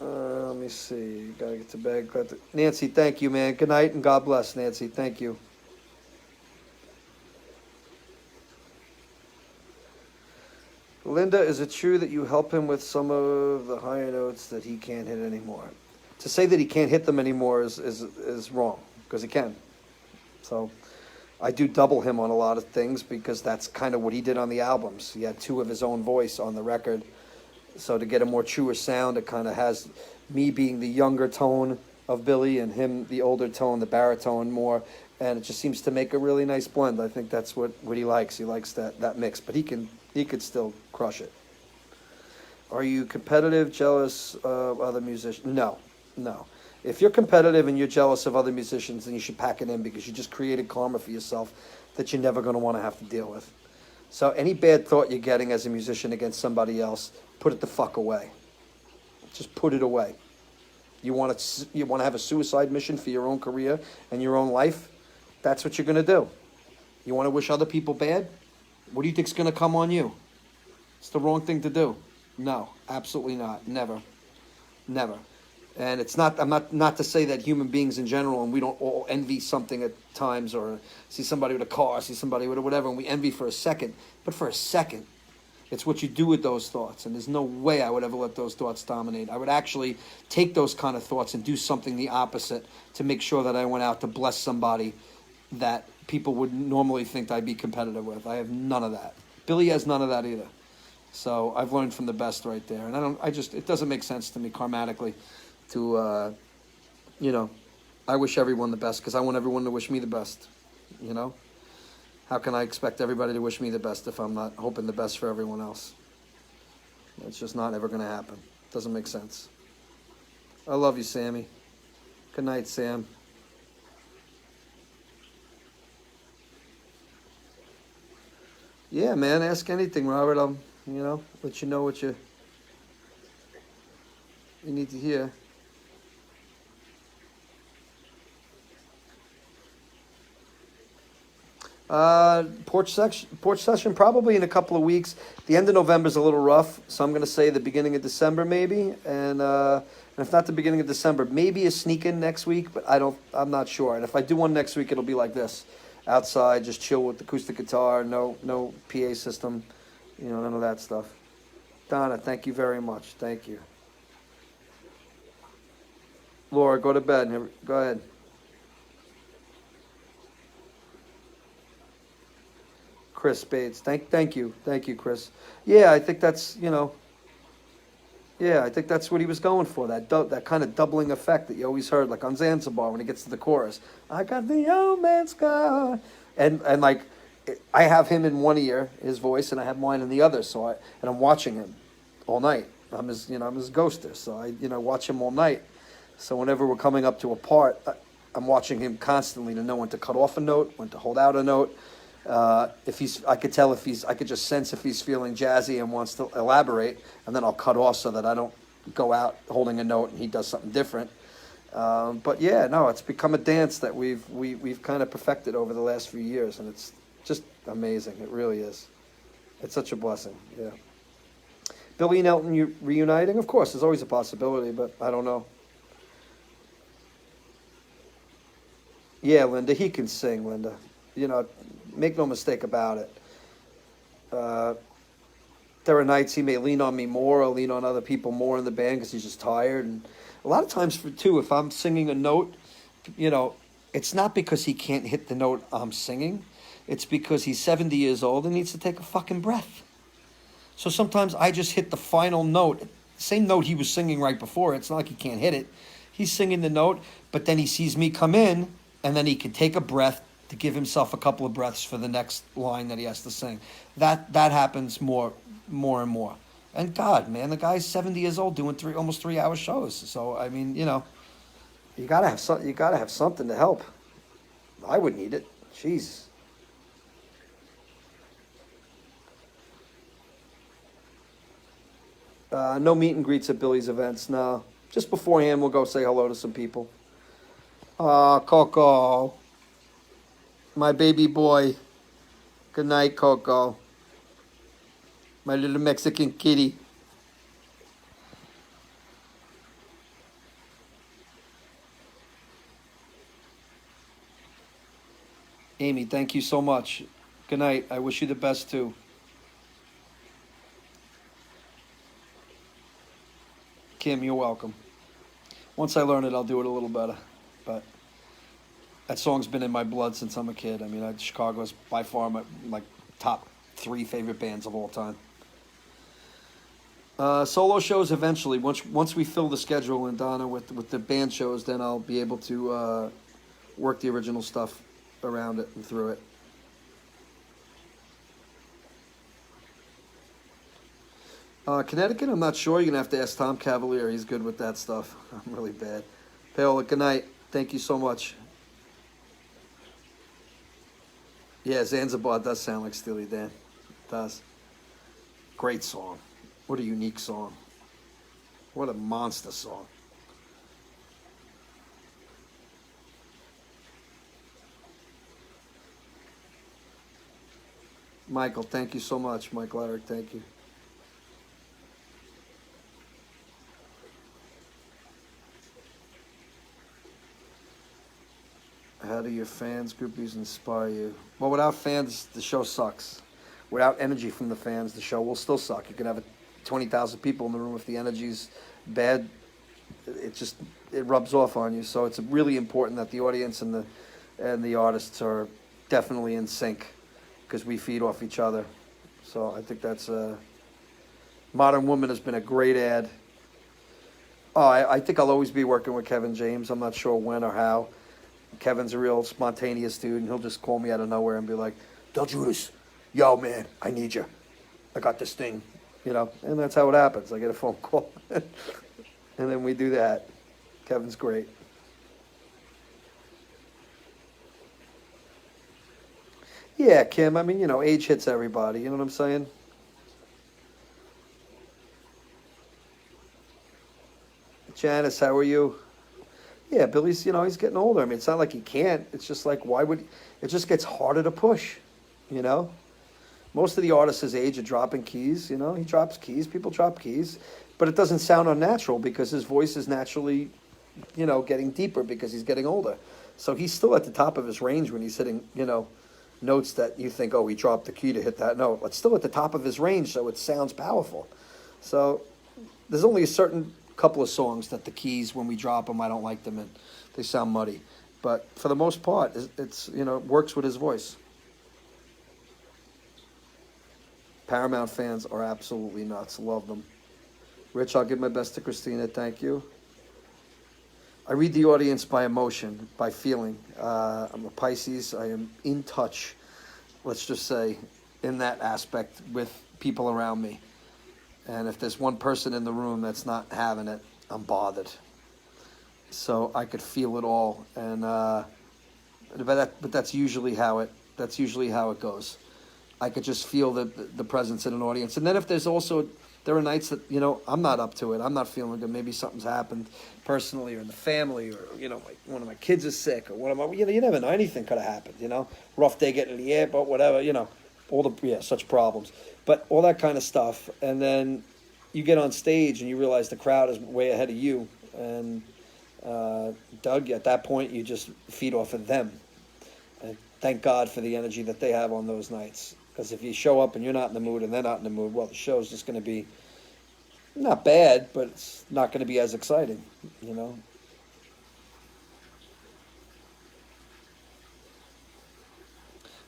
A: Let me see. Gotta get to bed. Nancy, thank you, man. Good night and God bless, Nancy. Thank you. Linda, is it true that you help him with some of the higher notes that he can't hit anymore? To say that he can't hit them anymore is wrong, because he can. So I do double him on a lot of things because that's kind of what he did on the albums. He had two of his own voice on the record. So to get a more truer sound, it kind of has me being the younger tone of Billy and him the older tone, the baritone more. And it just seems to make a really nice blend. I think that's what he likes. He likes that mix. But he could still crush it. Are you competitive, jealous of other musicians? No, no. If you're competitive and you're jealous of other musicians, then you should pack it in because you just created karma for yourself that you're never going to want to have to deal with. So any bad thought you're getting as a musician against somebody else, put it the fuck away. Just put it away. You want to have a suicide mission for your own career and your own life? That's what you're going to do. You want to wish other people bad? What do you think's going to come on you? It's the wrong thing to do. No, absolutely not. Never. Never. And it's not, I'm not to say that human beings in general, and we don't all envy something at times, or see somebody with a car, see somebody with whatever, and we envy for a second. But for a second, it's what you do with those thoughts. And there's no way I would ever let those thoughts dominate. I would actually take those kind of thoughts and do something the opposite to make sure that I went out to bless somebody that people would normally think I'd be competitive with. I have none of that. Billy has none of that either. So I've learned from the best right there. And it doesn't make sense to me karmatically to, I wish everyone the best because I want everyone to wish me the best, How can I expect everybody to wish me the best if I'm not hoping the best for everyone else? It's just not ever going to happen. Doesn't make sense. I love you, Sammy. Good night, Sam. Yeah, man, ask anything, Robert. I'll, let you know what you need to hear. Porch session probably in a couple of weeks. The end of November is a little rough, so I'm going to say the beginning of December maybe, and if not the beginning of December, maybe a sneak in next week, but I'm not sure. And if I do one next week, it'll be like this, outside, just chill with the acoustic guitar, no PA system, none of that stuff. Donna, thank you very much. Thank you. Laura, go to bed. Go ahead. Chris Spades. Thank you, Chris. Yeah, I think that's I think that's what he was going for. That kind of doubling effect that you always heard, like on Zanzibar when he gets to the chorus. I got the old man's scar, and like I have him in one ear, his voice, and I have mine in the other. So I'm watching him all night. I'm his ghoster, so I watch him all night. So whenever we're coming up to a part, I'm watching him constantly to know when to cut off a note, when to hold out a note. I could just sense if he's feeling jazzy and wants to elaborate, and then I'll cut off so that I don't go out holding a note and he does something different. But yeah, no, it's become a dance that we've kind of perfected over the last few years, and it's just amazing. It really is. It's such a blessing. Yeah. Billy and Elton reuniting? Of course, there's always a possibility, but I don't know. Yeah, Linda, he can sing, Linda. Make no mistake about it. There are nights he may lean on me more or lean on other people more in the band because he's just tired. And a lot of times, if I'm singing a note, it's not because he can't hit the note I'm singing. It's because he's 70 years old and needs to take a fucking breath. So sometimes I just hit the final note, same note he was singing right before. It's not like he can't hit it. He's singing the note, but then he sees me come in, and then he can take a breath to give himself a couple of breaths for the next line that he has to sing. That happens more and more. And God, man, the guy's 70 years old doing almost 3 hour shows. So I mean, you gotta have something to help. I would need it. Jeez. No meet and greets at Billy's events. No, just beforehand we'll go say hello to some people. Coco. My baby boy. Good night, Coco. My little Mexican kitty. Amy, thank you so much. Good night. I wish you the best too. Kim, you're welcome. Once I learn it, I'll do it a little better. But that song's been in my blood since I'm a kid. I mean, Chicago is by far my top 3 favorite bands of all time. Solo shows eventually. Once we fill the schedule in Donna with the band shows, then I'll be able to work the original stuff around it and through it. Connecticut, I'm not sure. You're going to have to ask Tom Cavalier. He's good with that stuff. I'm really bad. Paola, good night. Thank you so much. Yeah, Zanzibar does sound like Steely Dan. It does. Great song. What a unique song. What a monster song. Michael, thank you so much. Michael Eric, thank you. How do your fans, groupies inspire you? Well, without fans, the show sucks. Without energy from the fans, the show will still suck. You can have 20,000 people in the room. If the energy's bad, it rubs off on you. So it's really important that the audience and the artists are definitely in sync, because we feed off each other. So I think that's Modern Woman has been a great ad. Oh, I think I'll always be working with Kevin James. I'm not sure when or how. Kevin's a real spontaneous dude, and he'll just call me out of nowhere and be like, Delguidice, yo, man, I need you. I got this thing, and that's how it happens. I get a phone call, and then we do that. Kevin's great. Yeah, Kim, I mean, age hits everybody, you know what I'm saying? Janice, how are you? Yeah, Billy's, he's getting older. I mean, it's not like he can't. It's just like, it just gets harder to push, Most of the artists his age are dropping keys, he drops keys, people drop keys, but it doesn't sound unnatural because his voice is naturally, getting deeper because he's getting older. So he's still at the top of his range when he's hitting, notes that you think, oh, he dropped the key to hit that note. It's still at the top of his range, so it sounds powerful. So there's only a certain couple of songs that the keys, when we drop them, I don't like them and they sound muddy. But for the most part, it's works with his voice. Paramount fans are absolutely nuts. Love them. Rich, I'll give my best to Christina. Thank you. I read the audience by emotion, by feeling. I'm a Pisces. I am in touch, let's just say, in that aspect with people around me. And if there's one person in the room that's not having it, I'm bothered. So I could feel it all, and but that's usually how it goes. I could just feel the presence in an audience. And then if there are nights that I'm not up to it, I'm not feeling good. Maybe something's happened personally or in the family, or one of my kids is sick, or one of my you never know, anything could have happened. Rough day getting in the airport, whatever. Such problems. But all that kind of stuff, and then you get on stage and you realize the crowd is way ahead of you, and Doug, at that point, you just feed off of them. And thank God for the energy that they have on those nights. Because if you show up and you're not in the mood and they're not in the mood, well, the show's just going to be not bad, but it's not going to be as exciting,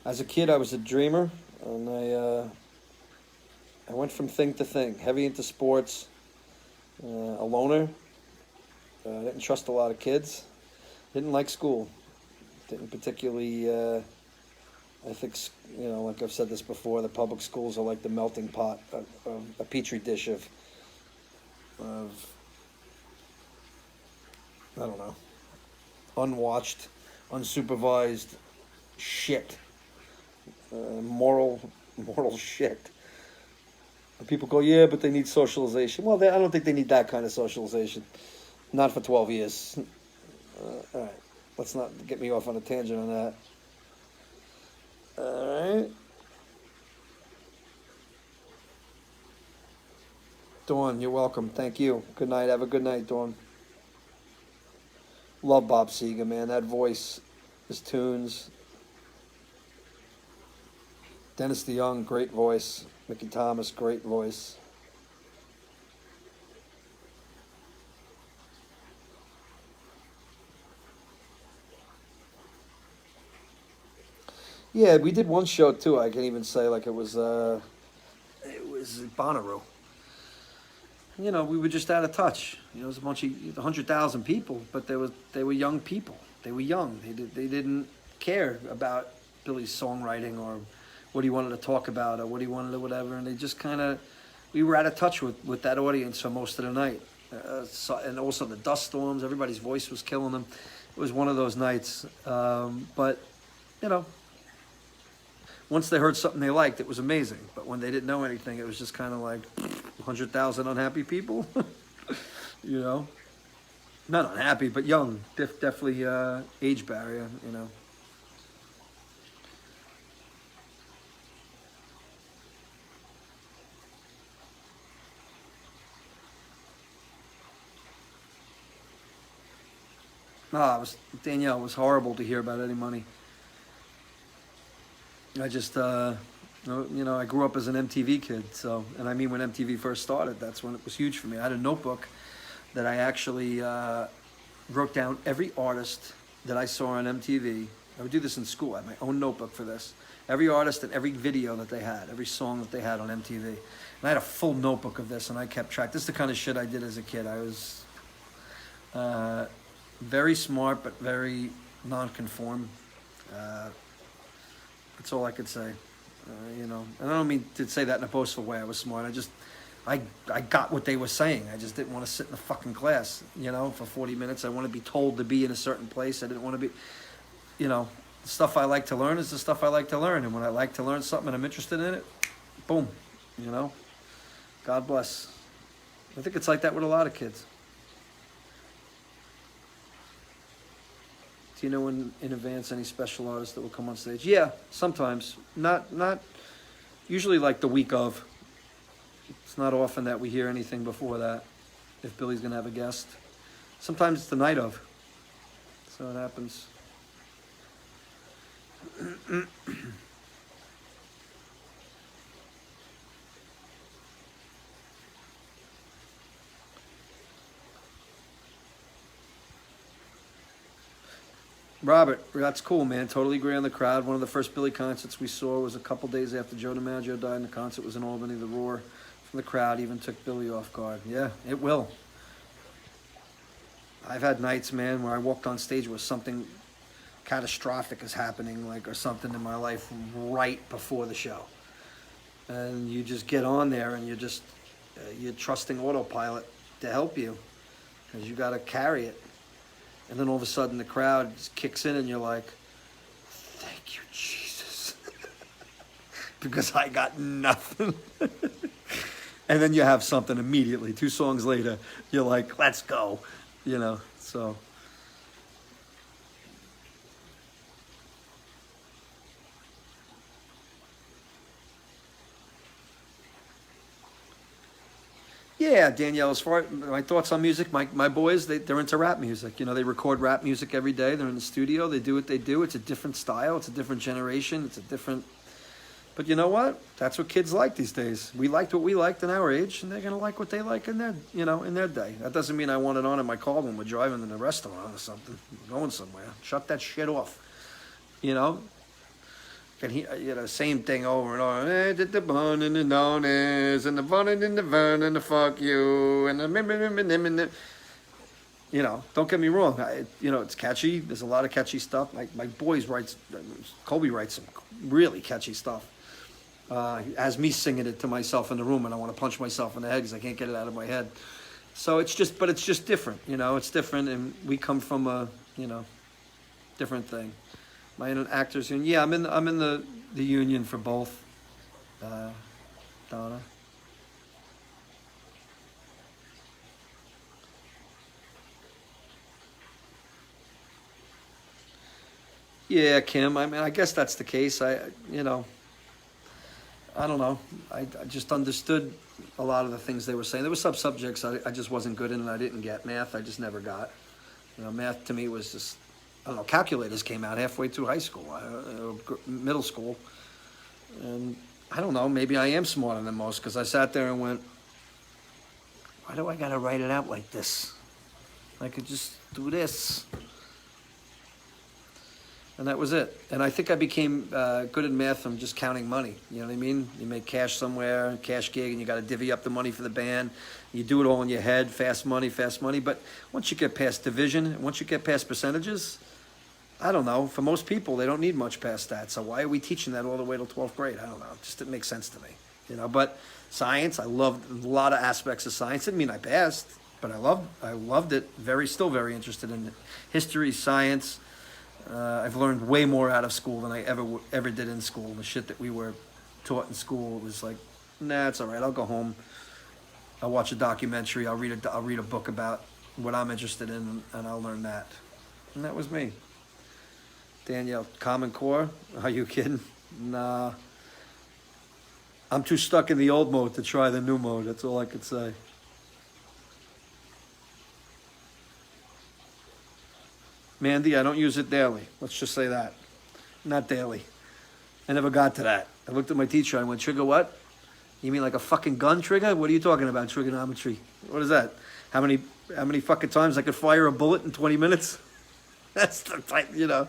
A: As a kid, I was a dreamer, and I went from thing to thing, heavy into sports, a loner. I didn't trust a lot of kids. Didn't like school. Didn't particularly, I think, like I've said this before, the public schools are like the melting pot, of a petri dish of I don't know, unwatched, unsupervised shit. Moral shit. And people go, yeah, but they need socialization. Well, I don't think they need that kind of socialization. Not for 12 years. All right. Let's not get me off on a tangent on that. All right. Dawn, you're welcome. Thank you. Good night. Have a good night, Dawn. Love Bob Seger, man. That voice, his tunes. Dennis DeYoung, great voice. Mickey Thomas, great voice. Yeah, we did one show too. I can even say like it was Bonnaroo. We were just out of touch. It was a bunch of 100,000 people, but they were young people. They were young. They didn't care about Billy's songwriting or what he wanted to talk about or what he wanted to whatever, and they just kind of we were out of touch with that audience for most of the night. And also the dust storms, everybody's voice was killing them. It was one of those nights. But, you know, once they heard something they liked, it was amazing. But when they didn't know anything, it was just kind of like 100,000 unhappy people, you know. Not unhappy, but young. Definitely age barrier, you know. Danielle, it was horrible to hear about Eddie Money. I just, you know, I grew up as an MTV kid, so, and I mean when MTV first started, that's when it was huge for me. I had a notebook that I actually wrote down every artist that I saw on MTV. I would do this in school. I had my own notebook for this. Every artist and every video that they had, every song that they had on MTV. And I had a full notebook of this, and I kept track. This is the kind of shit I did as a kid. I was very smart, but very non-conform. That's all I could say. You know, and I don't mean to say that in a boastful way. I was smart. I got what they were saying. I just didn't want to sit in the fucking class, you know, for 40 minutes. I want to be told to be in a certain place. I didn't want to be, you know, the stuff I like to learn is the stuff I like to learn. And when I like to learn something and I'm interested in it, boom, you know, God bless. I think it's like that with a lot of kids. Do you know in advance any special artists that will come on stage? Yeah, sometimes. Not usually like the week of. It's not often that we hear anything before that, if Billy's going to have a guest. Sometimes it's the night of. So it happens. Robert, that's cool, man. Totally agree on the crowd. One of the first Billy concerts we saw was a couple days after Joe DiMaggio died, and the concert was in Albany. The roar from the crowd even took Billy off guard. Yeah, it will. I've had nights, man, where I walked on stage where something catastrophic is happening, like, or something in my life right before the show. And you just get on there and you're trusting autopilot to help you, because you got to carry it. And then all of a sudden the crowd just kicks in and you're like, thank you, Jesus. Because I got nothing. And then you have something immediately. 2 songs later, you're like, let's go. You know, so. Yeah, Danielle, as far as my thoughts on music, my boys, they're into rap music. You know, they record rap music every day. They're in the studio. They do what they do. It's a different style. It's a different generation. It's a different... But you know what? That's what kids like these days. We liked what we liked in our age, and they're going to like what they like in their, you know, in their day. That doesn't mean I want it on in my car when we're driving to the restaurant or something. We're going somewhere. Shut that shit off. You know? And he, you know, same thing over and over. Eh, did the bun and the donuts and the bun and the burn and the fuck you and the you know, don't get me wrong. You know, it's catchy. There's a lot of catchy stuff. My boys writes, Colby writes some really catchy stuff. Has me singing it to myself in the room, and I want to punch myself in the head because I can't get it out of my head. So it's just, but it's just different. You know, it's different, and we come from a, you know, different thing. Am I in an actors union? Yeah, I'm in the union for both. Donna. Yeah, Kim. I mean, I guess that's the case. You know, I don't know. I just understood a lot of the things they were saying. There were some subjects I just wasn't good in, and I didn't get. Math, I just never got. You know, math to me was just, I don't know, calculators came out halfway through high school, middle school. And I don't know, maybe I am smarter than most, because I sat there and went, why do I got to write it out like this? I could just do this. And that was it. And I think I became good at math from just counting money. You know what I mean? You make cash somewhere, cash gig, and you got to divvy up the money for the band. You do it all in your head, fast money. But once you get past division, once you get past percentages, I don't know. For most people, they don't need much past that. So why are we teaching that all the way till 12th grade? I don't know. It just didn't make sense to me. You know, but Science, I loved a lot of aspects of science. Didn't mean I passed, but I loved it. Still very interested in it. History, science. I've learned way more out of school than I ever did in school. The shit that we were taught in school was like, nah, it's all right. I'll go home. I'll watch a documentary. I'll read a book about what I'm interested in, and I'll learn that. And that was me. Danielle, Common Core? Are you kidding? Nah. I'm too stuck in the old mode to try the new mode. That's all I could say. Mandy, I don't use it daily. Let's just say that. Not daily. I never got to that. I looked at my teacher. I went, trigger what? You mean like a fucking gun trigger? What are you talking about, trigonometry? What is that? How many fucking times I could fire a bullet in 20 minutes? That's the type, you know.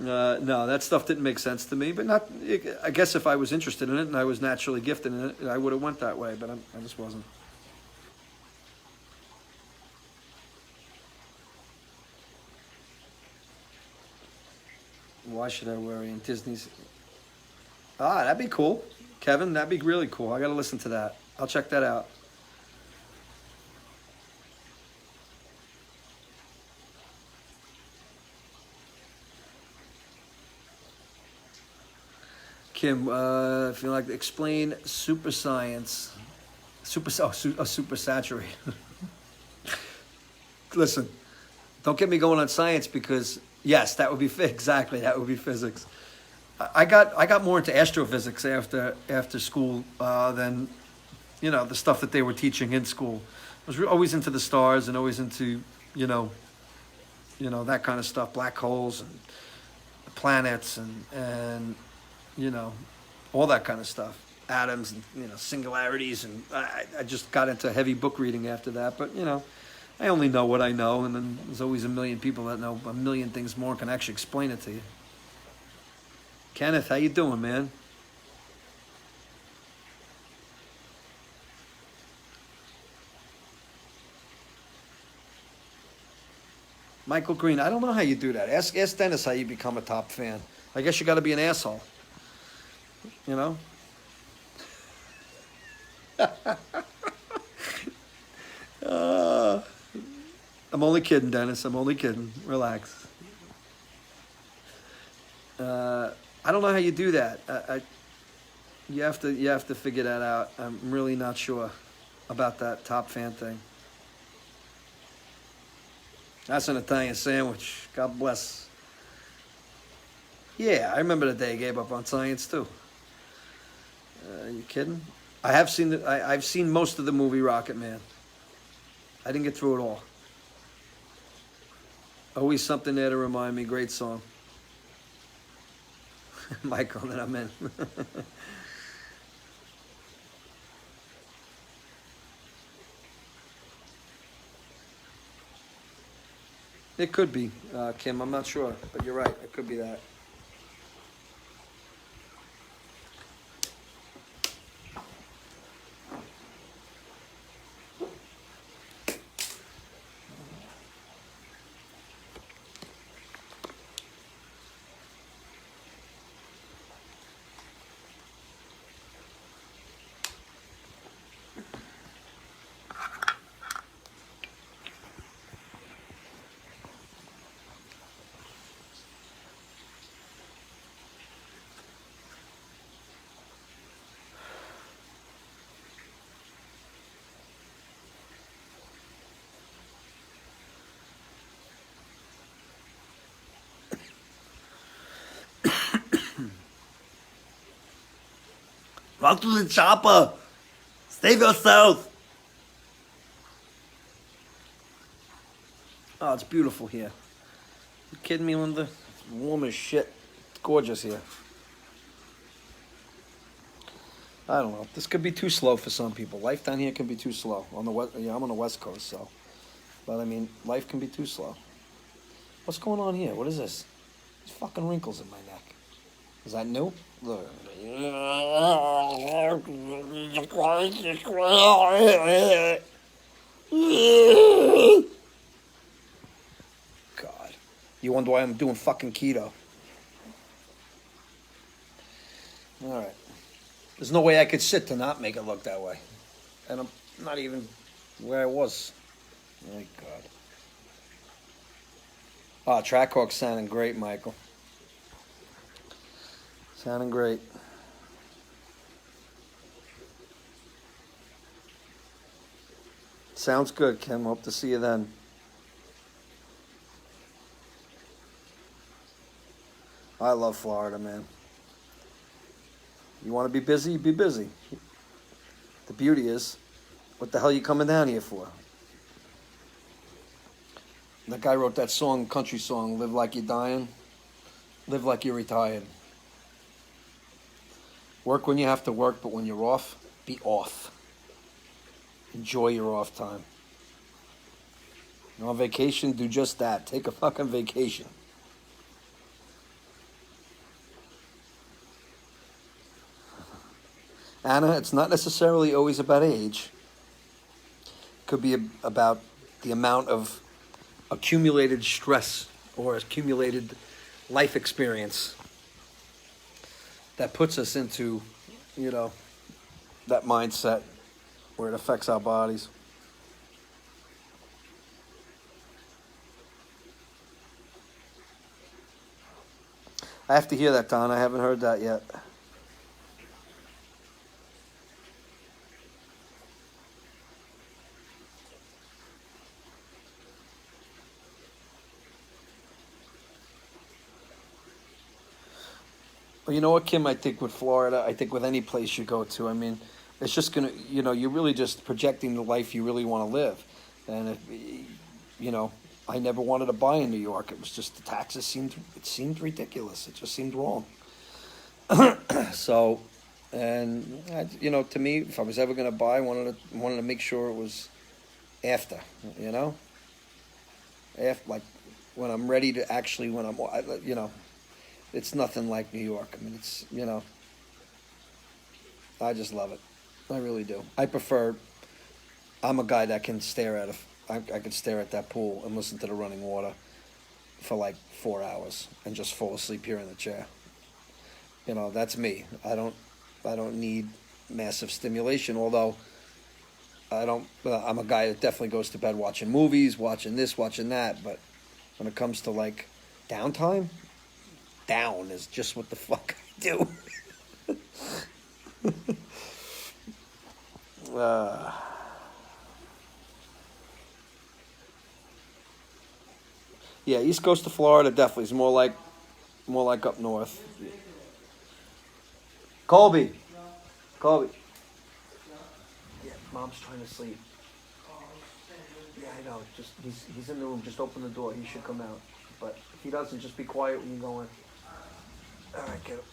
A: No, that stuff didn't make sense to me. But not. I guess if I was interested in it and I was naturally gifted in it, I would have went that way. But I just wasn't. Why should I worry? In Disney's. That'd be cool. Kevin, that'd be really cool. I got to listen to that. I'll check that out. Kim, if you like to explain super science, super saturated. Listen, don't get me going on science because yes, that would be exactly that would be physics. I got more into astrophysics after school than the stuff that they were teaching in school. I was always into the stars and always into that kind of stuff, black holes and planets and all that kind of stuff, atoms and singularities, and I just got into heavy book reading after that. But I only know what I know, and then there's always a million people that know a million things more and can actually explain it to you. Kenneth, how you doing, man? Michael Green, I don't know how you do that. Ask Dennis how you become a top fan. I guess you got to be an asshole. I'm only kidding, Dennis. I'm only kidding. Relax. I don't know how you do that. You have to figure that out. I'm really not sure about that top fan thing. That's an Italian sandwich. God bless. Yeah, I remember the day I gave up on science too. Are you kidding? I've seen most of the movie Rocket Man. I didn't get through it all. Always something there to remind me. Great song. Michael, that I'm in. It could be, Kim. I'm not sure, but you're right. It could be that. Walk to the chopper. Save yourself. Oh, it's beautiful here. You kidding me, Linda? It's warm as shit. It's gorgeous here. I don't know. This could be too slow for some people. Life down here can be too slow. I'm on the West Coast, so. But I mean, life can be too slow. What's going on here? What is this? There's fucking wrinkles in my neck. Is that new? Look. God. You wonder why I'm doing fucking keto. All right. There's no way I could sit to not make it look that way. And I'm not even where I was. My God. Oh, Trackhawk's sounding great, Michael. Sounding great. Sounds good, Kim. Hope to see you then. I love Florida, man. You want to be busy? Be busy. The beauty is, what the hell are you coming down here for? That guy wrote that song, country song, Live Like You're Dying, Live Like You're Retired. Work when you have to work, but when you're off, be off. Enjoy your off time. On vacation, do just that. Take a fucking vacation. Anna, it's not necessarily always about age. It could be about the amount of accumulated stress or accumulated life experience that puts us into, that mindset where it affects our bodies. I have to hear that, Don. I haven't heard that yet. Well, you know what, Kim? I think with Florida, I think with any place you go to, I mean, it's just going to, you're really just projecting the life you really want to live. And, I never wanted to buy in New York. It was just the taxes seemed ridiculous. It just seemed wrong. So, and, to me, if I was ever going to buy, I wanted to make sure it was after, like when I'm ready to actually, it's nothing like New York. I mean, it's, I just love it. I really do. I'm a guy that can I could stare at that pool and listen to the running water for like 4 hours and just fall asleep here in the chair. That's me. I don't need massive stimulation, although I'm a guy that definitely goes to bed watching movies, watching this, watching that, but when it comes to like downtime, down is just what the fuck I do. Yeah, East Coast of Florida definitely is more like up north. Colby. Yeah, Mom's trying to sleep. Yeah, I know. Just he's in the room. Just open the door. He should come out. But if he doesn't, just be quiet when you go in. All right, get up.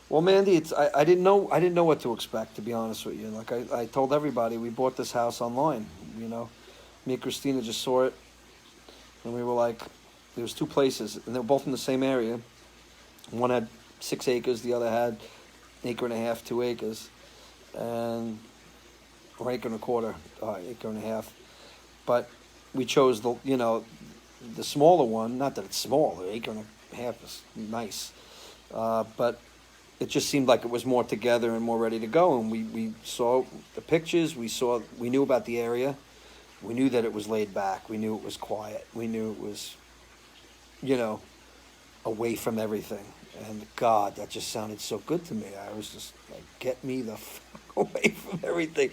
A: Well, Mandy, I didn't know what to expect, to be honest with you. Like I told everybody, we bought this house online. Me and Christina just saw it, and we were like, there was two places, and they were both in the same area. One had 6 acres, the other had 1.5 acres, 2 acres, and or 1.25 acres, 1.5 acres. But we chose the smaller one. Not that it's small, 1.5 acres is nice, but it just seemed like it was more together and more ready to go. And we saw the pictures. We knew about the area. We knew that it was laid back. We knew it was quiet. We knew it was, away from everything. And God, that just sounded so good to me. I was just like, get me the fuck away from everything.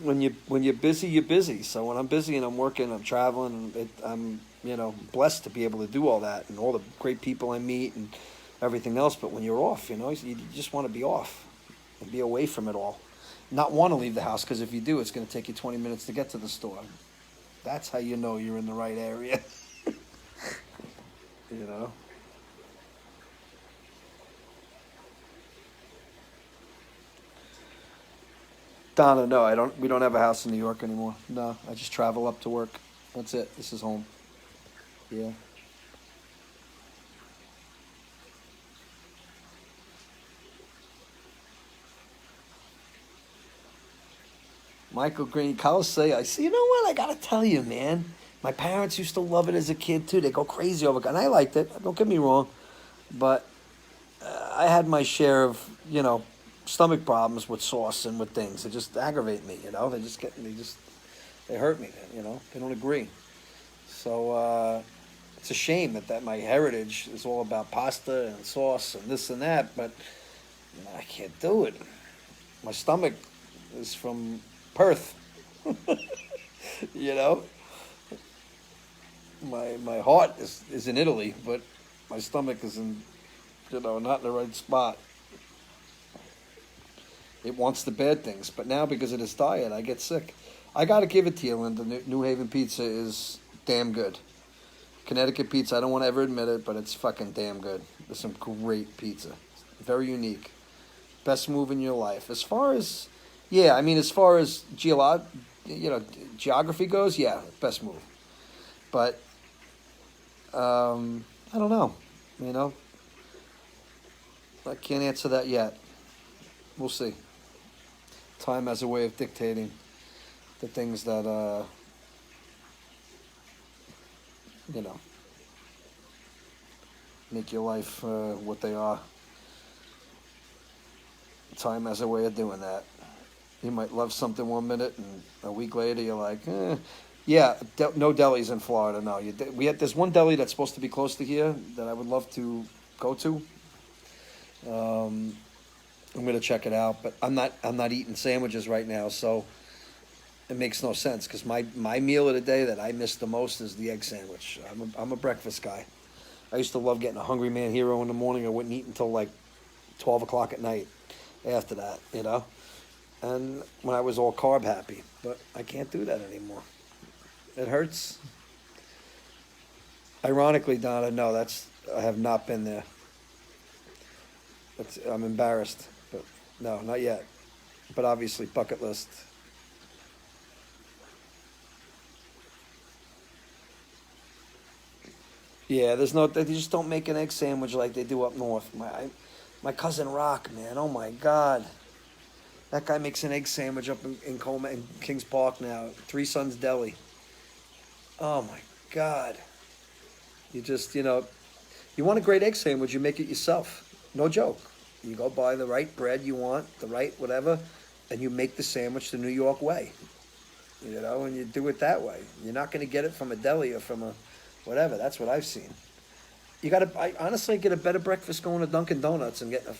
A: When you're busy, you're busy. So when I'm busy and I'm working, I'm traveling, I'm blessed to be able to do all that and all the great people I meet and everything else. But when you're off, you just want to be off and be away from it all. Not want to leave the house, because if you do, it's going to take you 20 minutes to get to the store. That's how you know you're in the right area. Donna, no, we don't have a house in New York anymore. No, I just travel up to work. That's it. This is home. Yeah. Michael Green, Coliseum. I see. You know what? I gotta tell you, man. My parents used to love it as a kid too. They go crazy over it, and I liked it. Don't get me wrong, but I had my share of stomach problems with sauce and with things. They just aggravate me. They hurt me. They don't agree. So it's a shame that my heritage is all about pasta and sauce and this and that, but I can't do it. My stomach is from Perth. you know, my heart is in Italy, but my stomach is in not in the right spot. It wants the bad things, but now because of this diet, I get sick. I got to give it to you, Linda. New Haven pizza is damn good. Connecticut pizza, I don't want to ever admit it, but it's fucking damn good. There's some great pizza. Very unique. Best move in your life. As far as geography goes, yeah, best move. But, I don't know. I can't answer that yet. We'll see. Time has a way of dictating the things that, make your life what they are. Time has a way of doing that. You might love something 1 minute, and a week later you're like, yeah, no delis in Florida. No, there's one deli that's supposed to be close to here that I would love to go to. I'm gonna check it out, but I'm not eating sandwiches right now, so it makes no sense because my meal of the day that I miss the most is the egg sandwich. I'm a breakfast guy. I used to love getting a Hungry Man Hero in the morning. I wouldn't eat until like 12 o'clock at night after that, and when I was all carb happy, but I can't do that anymore. It hurts. Ironically, Donna, no, I have not been there. I'm embarrassed, but no, not yet. But obviously, bucket list. Yeah, they just don't make an egg sandwich like they do up north. My cousin Rock, man, oh my God. That guy makes an egg sandwich up in Kings Park now. Three Sons Deli. Oh my God. You want a great egg sandwich, you make it yourself. No joke. You go buy the right bread you want, the right whatever, and you make the sandwich the New York way. And you do it that way. You're not going to get it from a deli or from a whatever. That's what I've seen. I honestly get a better breakfast going to Dunkin' Donuts and getting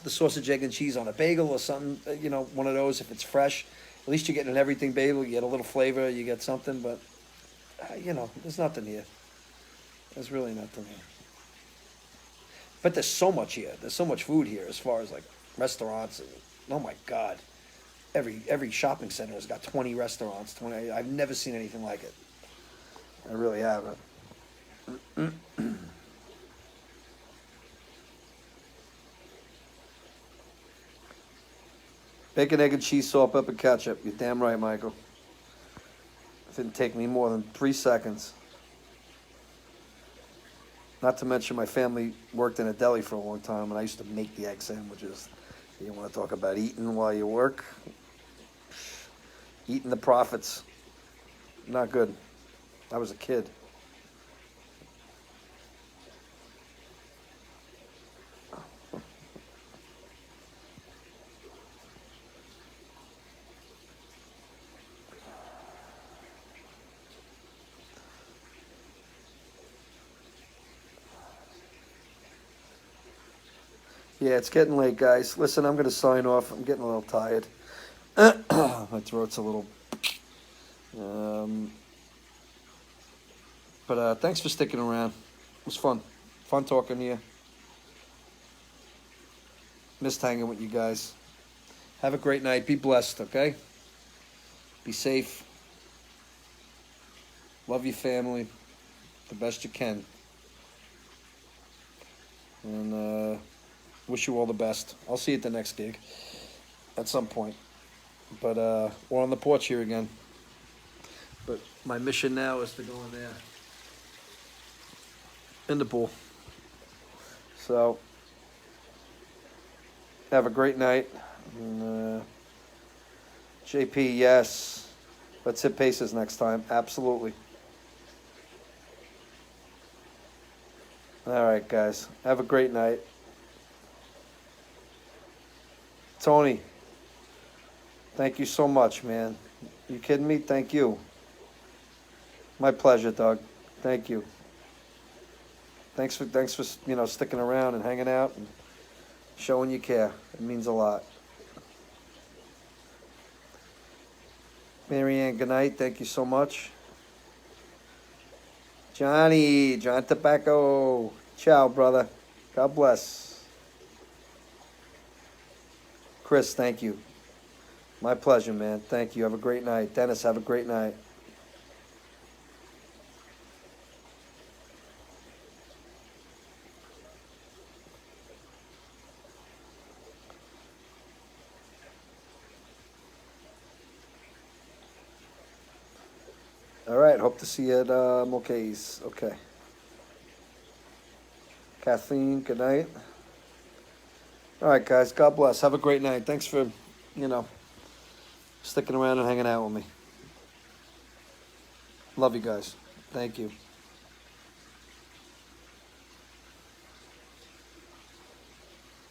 A: the sausage, egg, and cheese on a bagel or something, one of those if it's fresh. At least you're getting an everything bagel. You get a little flavor. You get something, but, there's nothing here. There's really nothing here. But there's so much here. There's so much food here as far as, like, restaurants. And, oh, my God. Every shopping center has got 20 restaurants. 20. I've never seen anything like it. I really haven't. Bacon, egg, and cheese, salt, pepper, ketchup. You're damn right, Michael. It didn't take me more than 3 seconds. Not to mention my family worked in a deli for a long time, and I used to make the egg sandwiches. You want to talk about eating while you work? Eating the profits. Not good. I was a kid. Yeah, it's getting late, guys. Listen, I'm going to sign off. I'm getting a little tired. My throat's a little... But thanks for sticking around. It was fun. Fun talking to you. Missed hanging with you guys. Have a great night. Be blessed, okay? Be safe. Love your family the best you can. And wish you all the best. I'll see you at the next gig at some point. But we're on the porch here again. But my mission now is to go in there. In the pool. So, have a great night. And, JP, yes. Let's hit paces next time. Absolutely. All right, guys. Have a great night. Tony, thank you so much, man. You kidding me? Thank you. My pleasure, Doug. Thank you. Thanks for sticking around and hanging out and showing you care. It means a lot. Marianne, good night. Thank you so much. Johnny, John Tobacco. Ciao, brother. God bless. Chris, thank you. My pleasure, man. Thank you. Have a great night. Dennis, have a great night. All right. Hope to see you at Mulcahy's. Okay. Kathleen, good night. All right, guys. God bless. Have a great night. Thanks for, sticking around and hanging out with me. Love you guys. Thank you.